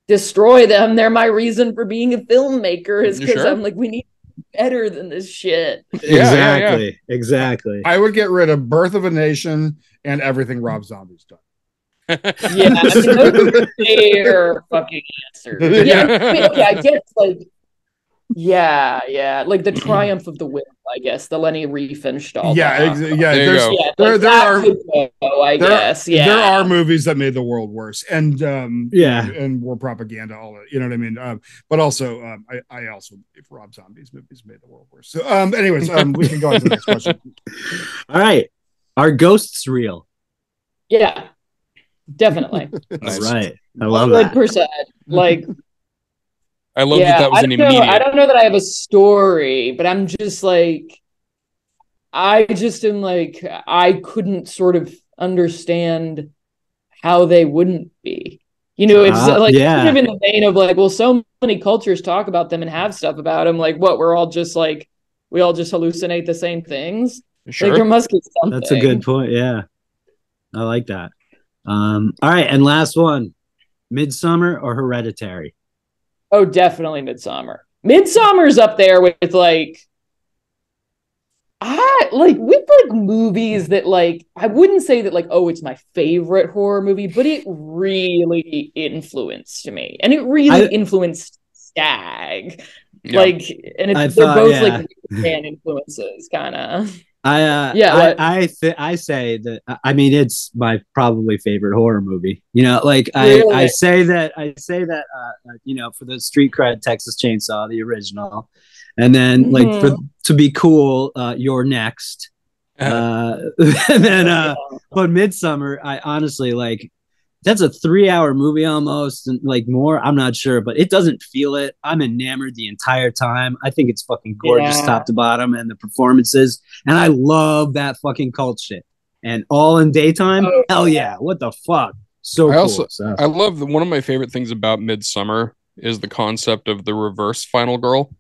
destroy them. They're my reason for being a filmmaker, is because I'm like, we need better than this shit. Exactly. I would get rid of Birth of a Nation and everything Rob Zombie's done. Yeah, I mean, those are fair fucking answers. Yeah, I guess like. Yeah, like the Triumph of the Will, I guess, the Lenny Riefenstahl. There are movies that made the world worse, and and more propaganda, all that. You know what I mean? But also, I also believe Rob Zombie's movies made the world worse. So, anyways, we can go on to the next question. All right, are ghosts real? Yeah, definitely. Nice. All right, I love that. 100%. Like. I love that was an immediate. I don't know that I have a story, but I'm just like, I just am like, I couldn't sort of understand how they wouldn't be. You know, it's like kind of in the vein of like, well, so many cultures talk about them and have stuff about them. Like, what, we all just hallucinate the same things. Sure. Like, there must be something. That's a good point. Yeah, I like that. All right, and last one: Midsommar or Hereditary? Oh, definitely Midsommar. Midsommar's up there with like, movies that like, I wouldn't say that like, oh, it's my favorite horror movie, but it really influenced me, and it really influenced Stag. Yeah. Like, and they're both like fan influences, kind of. I say that, I mean, it's my probably favorite horror movie. You know, like really? I say that you know, for the street cred, Texas Chainsaw, the original, and then like to be cool, You're Next. And then but Midsommar, I honestly like. That's a 3-hour movie almost, and like more, I'm not sure, but it doesn't feel it. I'm enamored the entire time. I think it's fucking gorgeous top to bottom, and the performances, and I love that fucking cult shit. And all in daytime, hell yeah! What the fuck? So I love one of my favorite things about Midsommar is the concept of the reverse final girl.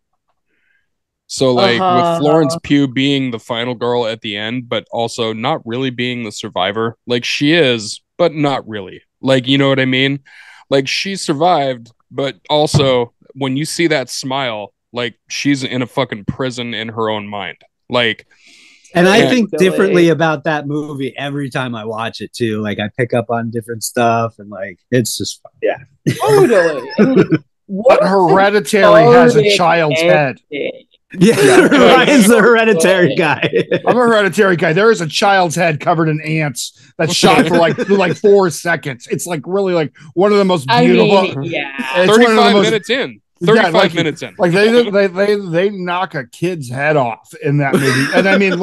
So like with Florence Pugh being the final girl at the end, but also not really being the survivor. Like she is, but not really. Like, you know what I mean? Like she survived, but also when you see that smile, like she's in a fucking prison in her own mind. Like And I think differently about that movie every time I watch it too. Like I pick up on different stuff, and like it's just fun. Yeah, totally. But Hereditary has a child's head. Yeah, Ryan's the Hereditary guy. I'm a Hereditary guy. There is a child's head covered in ants that's shot for like 4 seconds. It's like really like one of the most beautiful. 35 minutes in. 35 minutes in. Like they knock a kid's head off in that movie. And I mean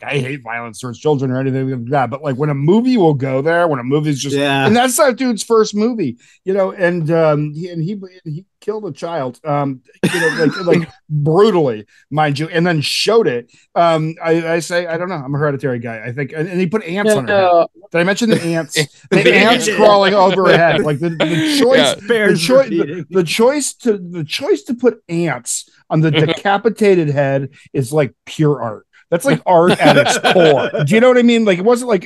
I hate violence towards children or anything like that. But like when a movie will go there, when a movie's just and that's that dude's first movie, and he killed a child, like brutally, mind you, and then showed it. I say, I don't know. I'm a Hereditary guy. I think, and he put ants on her head. Did I mention the ants? The ants crawling over her head, like the choice to put ants on the decapitated head is like pure art. That's like art at its core. Do you know what I mean? Like it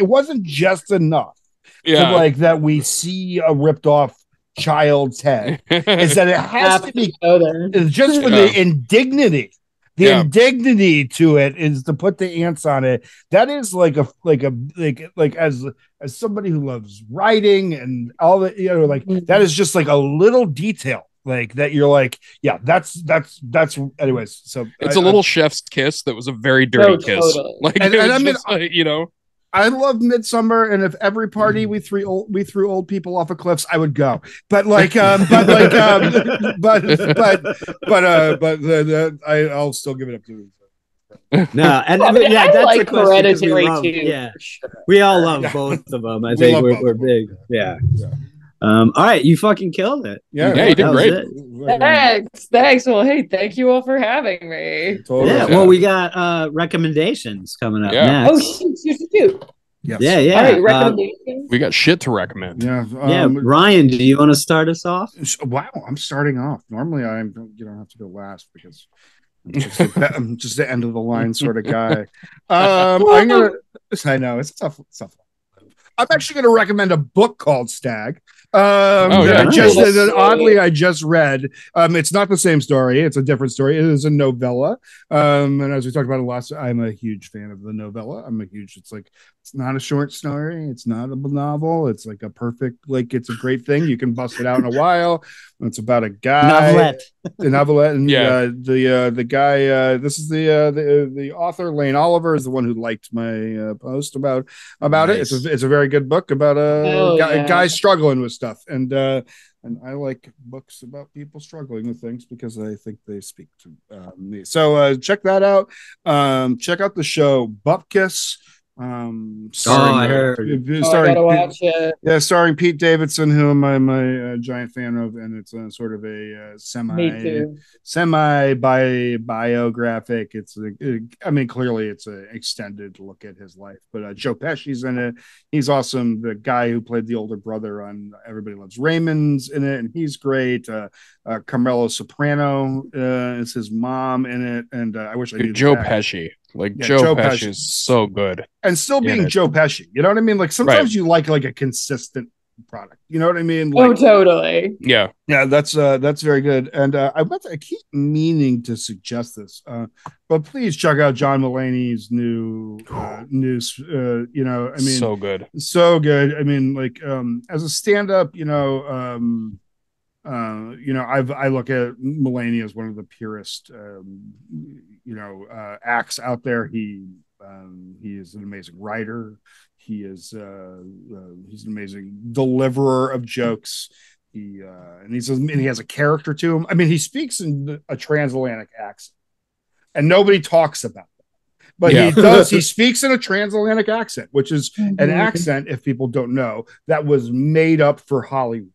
wasn't just enough to like that we see a ripped off child's head. Is that it has to be just for the indignity. The indignity to it is to put the ants on it. That is like as somebody who loves writing and all that, like that is just like a little detail like that. You're like, yeah, that's anyways. So it's a little chef's kiss that was a very dirty kiss. Totally. Like, and I mean, I love Midsommar, and if every party we threw old people off of cliffs, I would go. But I'll still give it up to you. No, and I that's like Hereditary too. Yeah, we all love both of them. I think we're big. Yeah. All right, you fucking killed it. Yeah, you did great. Thanks. Well, hey, thank you all for having me. Totally. Yeah, well, we got recommendations coming up next. Oh, shoot. Yes. Yeah. All right, recommendations. We got shit to recommend. Yeah. Ryan, do you want to start us off? Wow, I'm starting off. Normally, I have to go last because I'm just the end of the line sort of guy. I know it's tough. I'm actually going to recommend a book called Stag. I just read. It's not the same story. It's a different story. It is a novella. And as we talked about last, I'm a huge fan of the novella. It's not a short story. It's not a novel. It's like a perfect, like it's a great thing. You can bust it out in a while. It's about a guy, novelette, and the guy. This is the author Lane Oliver is the one who liked my post about nice. It. It's a very good book about a guy struggling with stuff, and I like books about people struggling with things because I think they speak to me. So check that out. Check out the show Bupkis. Gotta watch it. Yeah, starring Pete Davidson, who I'm a giant fan of, and it's sort of a semi biographic. Clearly it's an extended look at his life, but Joe Pesci's in it. He's awesome. The guy who played the older brother on Everybody Loves Raymond's in it, and he's great. Carmelo Soprano is his mom in it, and I wish I knew Joe Pesci. Joe Pesci is so good, and still being Joe Pesci. You know what I mean? Like sometimes you like a consistent product. You know what I mean? Totally. Yeah. That's very good. And I keep meaning to suggest this, but please check out John Mulaney's new news. So good. I mean, as a stand-up, I look at Mulaney as one of the purest, acts out there. He is an amazing writer. He's an amazing deliverer of jokes. He has a character to him. I mean, he speaks in a transatlantic accent, and nobody talks about that. But he does. He speaks in a transatlantic accent, which is an accent, if people don't know, that was made up for Hollywood.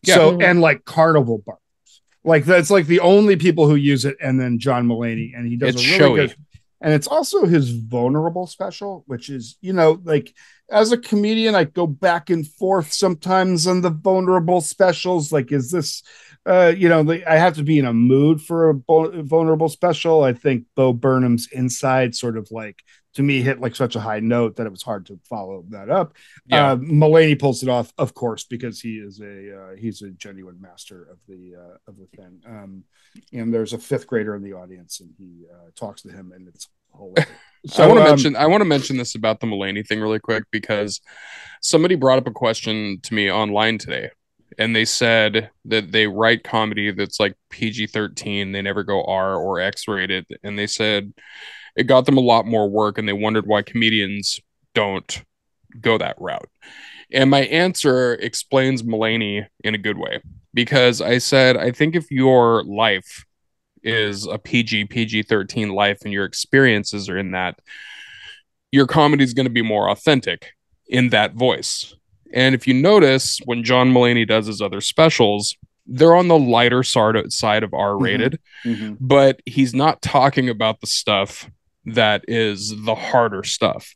Yeah. So, and like carnival bars, like that's like the only people who use it. And then John Mulaney, and he does a really good, and it's also his vulnerable special, which is, as a comedian, I go back and forth sometimes on the vulnerable specials. Like, is this, I have to be in a mood for a vulnerable special. I think Bo Burnham's Inside sort of like to me hit like such a high note that it was hard to follow that up. Yeah. Mulaney pulls it off, of course, because he's a genuine master of the thing. And there's a fifth grader in the audience, and he talks to him, and it's hilarious. So I want to mention this about the Mulaney thing really quick, because somebody brought up a question to me online today, and they said that they write comedy that's like PG-13. They never go R or X rated, and they said it got them a lot more work, and they wondered why comedians don't go that route. And my answer explains Mulaney in a good way, because I said, I think if your life is a PG-13 life and your experiences are in that, your comedy is going to be more authentic in that voice. And if you notice, when John Mulaney does his other specials, they're on the lighter side of R-rated, but he's not talking about the stuff that is the harder stuff.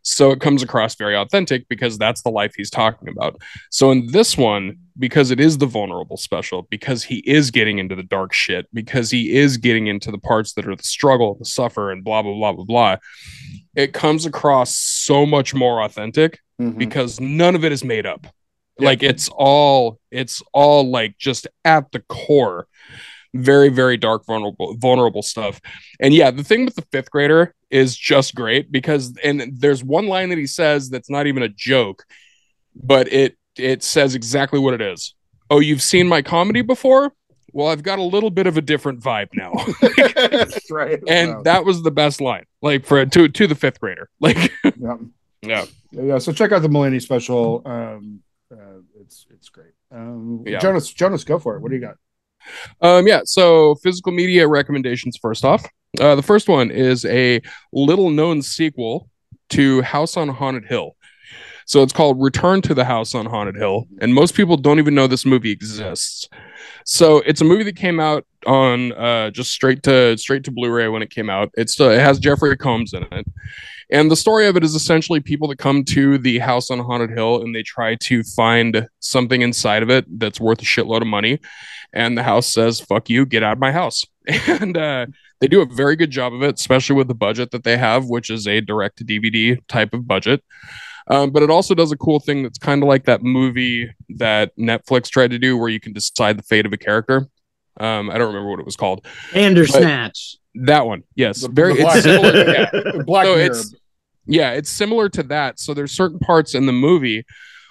So it comes across very authentic because that's the life he's talking about. So in this one, because it is the vulnerable special, because he is getting into the dark shit, because he is getting into the parts that are the struggle, the suffer, and blah, blah, blah, blah, blah, it comes across so much more authentic because none of it is made up. Yeah. Like it's all like just at the core, very, very dark, vulnerable stuff. And yeah, the thing with the fifth grader is just great because, and there's one line that he says that's not even a joke, but it says exactly what it is. Oh, you've seen my comedy before? Well, I've got a little bit of a different vibe now. That's right. And that was the best line, like to the fifth grader. Like, yeah. So check out the Mulaney special. It's great. Jonas, go for it. What do you got? So physical media recommendations first off. The first one is a little known sequel to House on Haunted Hill. So it's called Return to the House on Haunted Hill, and most people don't even know this movie exists. So it's a movie that came out on just straight to Blu-ray when it came out. It has Jeffrey Combs in it. And the story of it is essentially people that come to the house on Haunted Hill and they try to find something inside of it that's worth a shitload of money. And the house says, fuck you, get out of my house. And they do a very good job of it, especially with the budget that they have, which is a direct-to-DVD type of budget. But it also does a cool thing that's kind of like that movie that Netflix tried to do where you can decide the fate of a character. I don't remember what it was called. Bandersnatch. That one, yes. It's similar. Black Mirror. It's similar to that. So there's certain parts in the movie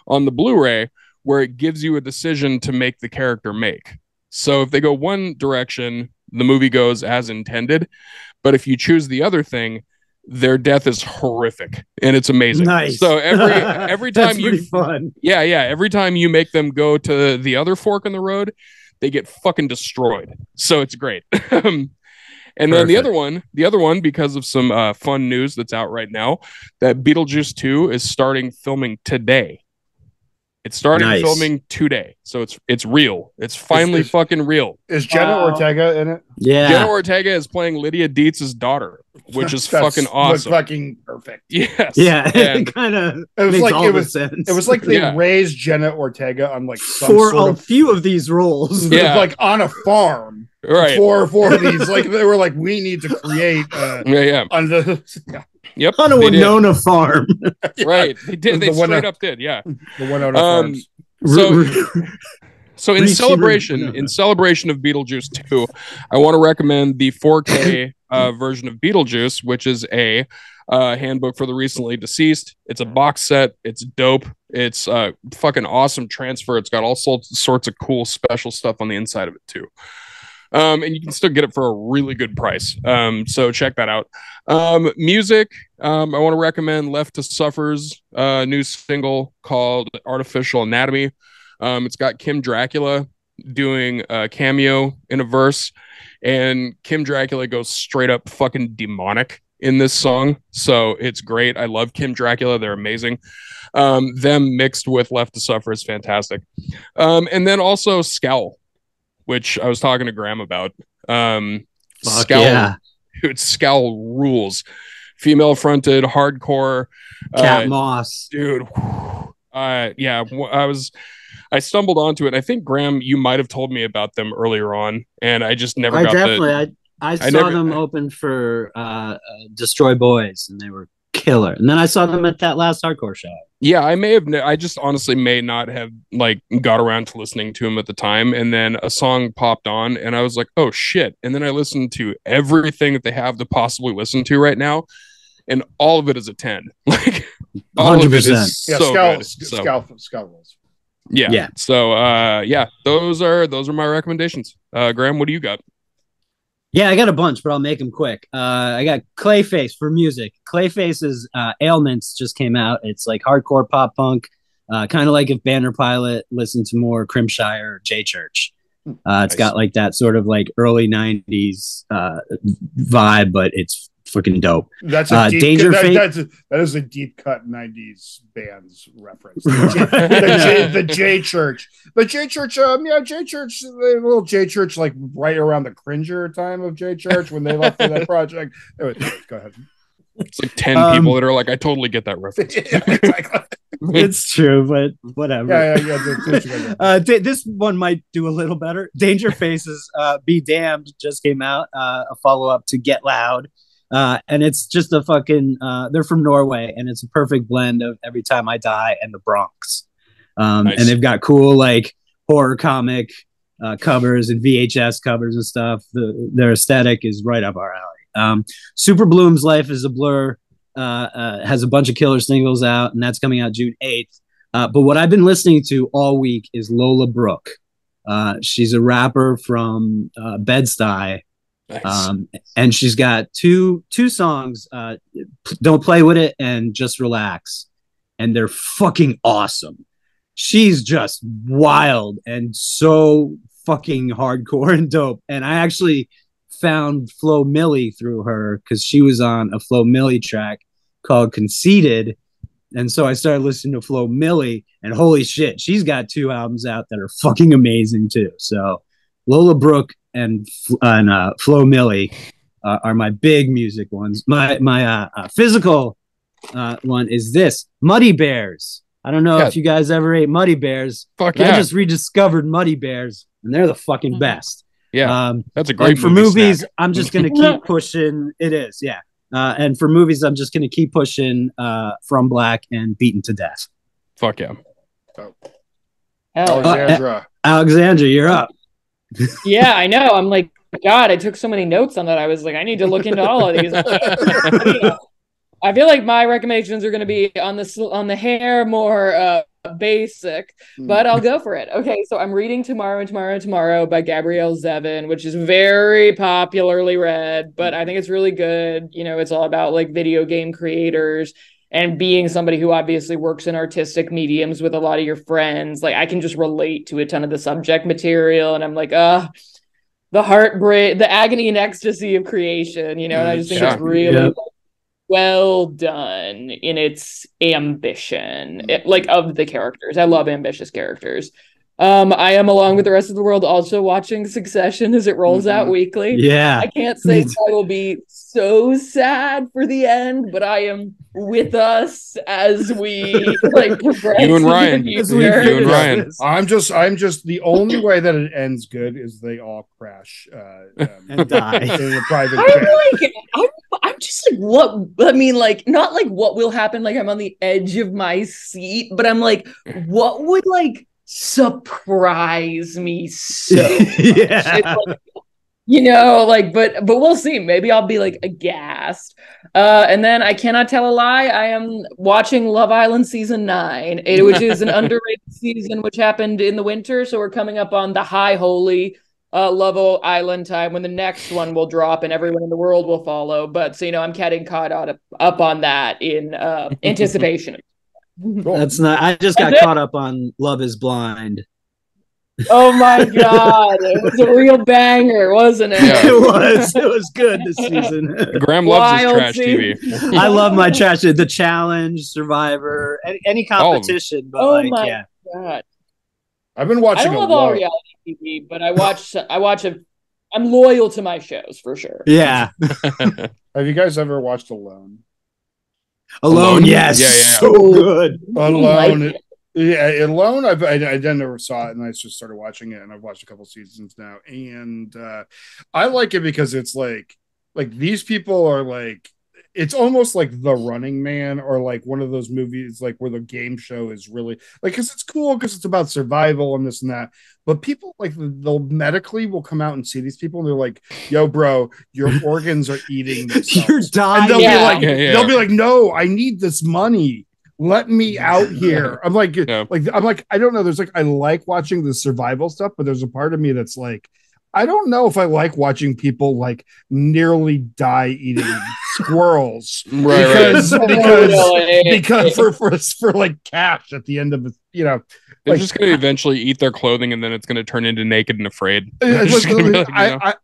on the Blu-ray where it gives you a decision to make the character make. So if they go one direction, the movie goes as intended. But if you choose the other thing, their death is horrific and it's amazing. Nice. So every time fun. Every time you make them go to the other fork in the road, they get fucking destroyed. So it's great. And then the other one, because of some fun news that's out right now, that Beetlejuice 2 is starting filming today. It's starting filming today. So it's real. It's finally fucking real. Is Jenna Ortega in it? Yeah. Jenna Ortega is playing Lydia Dietz's daughter, which is fucking awesome. Fucking perfect. Yes. Yeah. And it kind of it was like they raised Jenna Ortega on like for a few of these roles. Yeah. Like on a farm. Right. For of these. Like they were like, we need to create Yep. On a Winona farm. Right. They did. They straight up did. Yeah. The Winona farms. So in celebration of Beetlejuice 2, I want to recommend the 4K version of Beetlejuice, which is a handbook for the recently deceased. It's a box set. It's dope. It's fucking awesome transfer. It's got all sorts of cool special stuff on the inside of it too. And you can still get it for a really good price. So check that out. Music, I want to recommend Left to Suffer's new single called Artificial Anatomy. It's got Kim Dracula doing a cameo in a verse, and Kim Dracula goes straight up fucking demonic in this song. So it's great. I love Kim Dracula. They're amazing. Them mixed with Left to Suffer is fantastic. And then also Scowl, which I was talking to Graham about. Scowl, yeah. Dude, Scowl rules. Female fronted, hardcore. Cat Moss. Dude. I stumbled onto it. I think, Graham, you might have told me about them earlier on, and I just never got I I saw them open for Destroy Boys, and they were killer. And then I saw them at that last hardcore show. Yeah, I just honestly may not have like got around to listening to him at the time, and then a song popped on, and I was like, oh shit! And then I listened to everything that they have to possibly listen to right now, and all of it is a 10. Like all 100%. Of it is so good. Scoundrels. Yeah. So those are my recommendations. Graham, what do you got? Yeah, I got a bunch, but I'll make them quick. I got Clayface for music. Clayface's Ailments just came out. It's like hardcore pop punk, kind of like if Banner Pilot listened to more Crimshire or J Church. It's got like that sort of like early 90s vibe, but it's freaking dope. That's a deep that is a deep cut 90s bands reference. The J Church. The J Church, J Church, the little J Church, like right around the Cringer time of J Church when they left for that project. Anyway, go ahead. It's like 10 people that are like, I totally get that reference. It's true, but whatever. Yeah. This one might do a little better. Danger Faces, Be Damned just came out, a follow-up to Get Loud. And it's just a fucking, they're from Norway, and it's a perfect blend of Every Time I Die and The Bronx. Nice. And they've got cool, like, horror comic covers and VHS covers and stuff. Their aesthetic is right up our alley. Super Bloom's Life is a Blur has a bunch of killer singles out, and that's coming out June 8th. But what I've been listening to all week is Lola Brooke. She's a rapper from Bed-Stuy. Nice. And she's got two songs, Don't Play With It and Just Relax, and they're fucking awesome. She's just wild and so fucking hardcore and dope. And I actually found Flo Milli through her because she was on a Flo Milli track called Conceited, and so I started listening to Flo Milli, and holy shit, she's got 2 albums out that are fucking amazing too. So Lola Brooke and Flo Milli are my big music ones. My physical one is this Muddy Bears. I don't know if you guys ever ate Muddy Bears. Fuck yeah. I just rediscovered Muddy Bears, and they're the fucking best. Yeah, that's a great for movies snack. I'm just going to keep pushing. It is, yeah. And for movies, I'm just going to keep pushing From Black and Beaten to Death. Fuck yeah. Alexandra, you're up. Yeah, I know. I'm like, God, I took so many notes on that. I was like, I need to look into all of these. I feel like my recommendations are going to be on the hair more basic, but I'll go for it. Okay, so I'm reading Tomorrow by Gabrielle Zevin, which is very popularly read, but I think it's really good. You know, it's all about like video game creators and being somebody who obviously works in artistic mediums with a lot of your friends. Like, I can just relate to a ton of the subject material, and I'm like, the heartbreak, the agony and ecstasy of creation, you know, and I just think it's really well done in its ambition, of the characters. I love ambitious characters. I am, along with the rest of the world, also watching Succession as it rolls out weekly. Yeah. I can't say I will be so sad for the end, but I am with us as we progress. You and Ryan. I'm just the only way that it ends good is they all crash and die in a private jet. I'm just like, what? I mean, like, not like what will happen. Like, I'm on the edge of my seat, but I'm like, what would surprise me so much? But we'll see. Maybe I'll be aghast. And then I cannot tell a lie. I am watching Love Island season 9, which is an underrated season, which happened in the winter. So we're coming up on the high holy Love Island time when the next one will drop and everyone in the world will follow. But so, I'm getting caught up on that in anticipation. Cool. That's not. I just got caught up on Love Is Blind. Oh my God, it was a real banger, wasn't it? Yeah. It was good this season. Graham loves his trash TV. I love my trash. The Challenge, Survivor, any competition. But God, I've been watching. I don't love all reality TV, but I watch I'm loyal to my shows for sure. Yeah. Have you guys ever watched Alone? Alone, yes. Yeah. So good. Alone. Yeah, Alone. I then never saw it, and I just started watching it, and I've watched a couple seasons now, and I like it because it's like these people are like, it's almost like The Running Man, or like one of those movies like where the game show is really like, because it's cool because it's about survival and this and that, but people like they'll medically will come out and see these people and they're like, yo bro, your organs are eating themselves. You're dying. And they'll be like, no, I need this money, let me out here. I'm like, I don't know. There's like, I like watching the survival stuff, but there's a part of me that's like, I don't know if I like watching people like nearly die eating squirrels, because for like cash at the end of it, you know. They're like, just going to eventually eat their clothing, and then it's going to turn into Naked and Afraid. I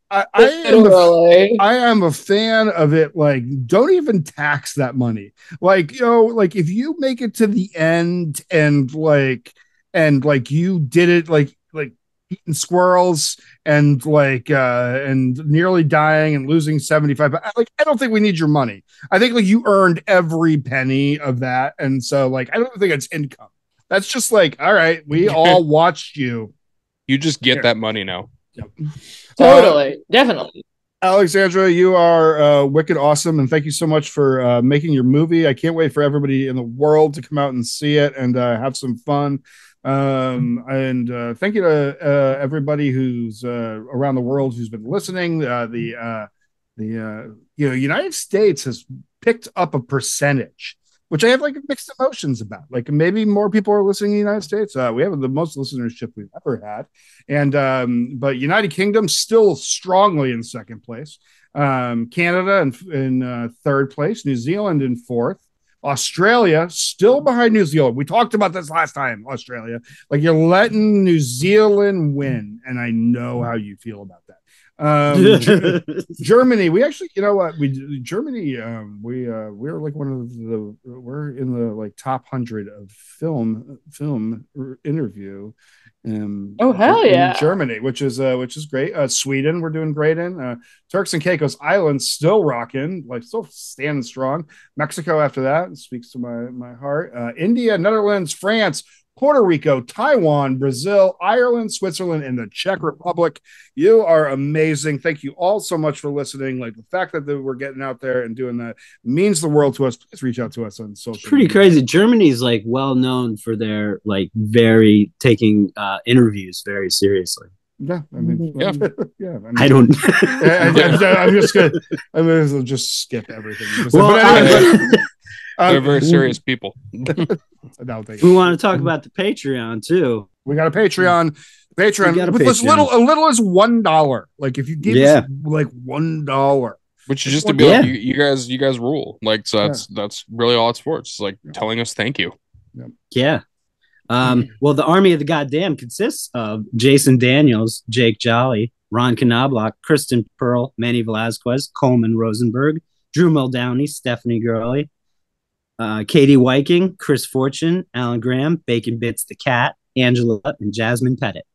am a fan of it. Like, don't even tax that money. Like, you know, like if you make it to the end and you did it like eating squirrels and and nearly dying and losing 75, like I don't think we need your money. I think like you earned every penny of that, and so like I don't think it's income. That's just like, all right, we all watched you. You just get that money now. Yep. Totally. Definitely. Alexandra, you are wicked awesome, and thank you so much for making your movie. I can't wait for everybody in the world to come out and see it and have some fun. And thank you to everybody who's around the world who's been listening. The United States has picked up a percentage, which I have like mixed emotions about. Like maybe more people are listening in the United States. We have the most listenership we've ever had. And but United Kingdom still strongly in second place. Canada in third place. New Zealand in fourth. Australia still behind New Zealand. We talked about this last time. Australia, like you're letting New Zealand win, and I know how you feel about that. Germany, we actually, you know what, Germany, we're like we're in the like top 100 of film interview. Oh hell yeah, Germany, which is great. Sweden, we're doing great in. Turks and Caicos Islands still rocking, like still standing strong. Mexico after that speaks to my heart. India, Netherlands, France, Puerto Rico, Taiwan, Brazil, Ireland, Switzerland, and the Czech Republic. You are amazing. Thank you all so much for listening. Like the fact that we're getting out there and doing that means the world to us. Please reach out to us on social media. Crazy. Germany's like well known for their like very taking interviews very seriously. Yeah, I mean, yeah. I don't. I'm gonna just skip everything. They're very serious people. We want to talk about the Patreon too. We got a Patreon with as little as $1. Like if you give us like $1, which is just to be like, you guys rule. Like so that's really all it's for. It's like telling us thank you. Yeah. Well, the Army of the Goddamn consists of Jason Daniels, Jake Jolly, Ron Knobloch, Kristen Pearl, Manny Velasquez, Coleman Rosenberg, Drew Muldowney, Stephanie Gurley, Katie Viking, Chris Fortune, Alan Graham, Bacon Bits the Cat, Angela, and Jasmine Pettit.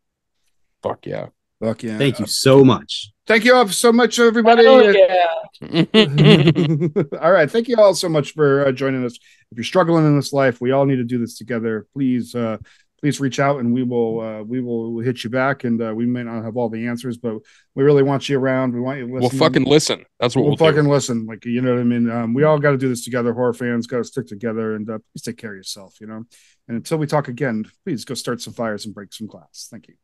Fuck yeah. Thank you so much. Thank you all so much, everybody. Oh, yeah. All right. Thank you all so much for joining us. If you're struggling in this life, we all need to do this together. Please reach out and we will hit you back. And we may not have all the answers, but we really want you around. We want you to listen. We'll fucking listen. That's what we'll fucking listen. Like, you know what I mean? We all got to do this together. Horror fans got to stick together, and please take care of yourself, you know? And until we talk again, please go start some fires and break some glass. Thank you.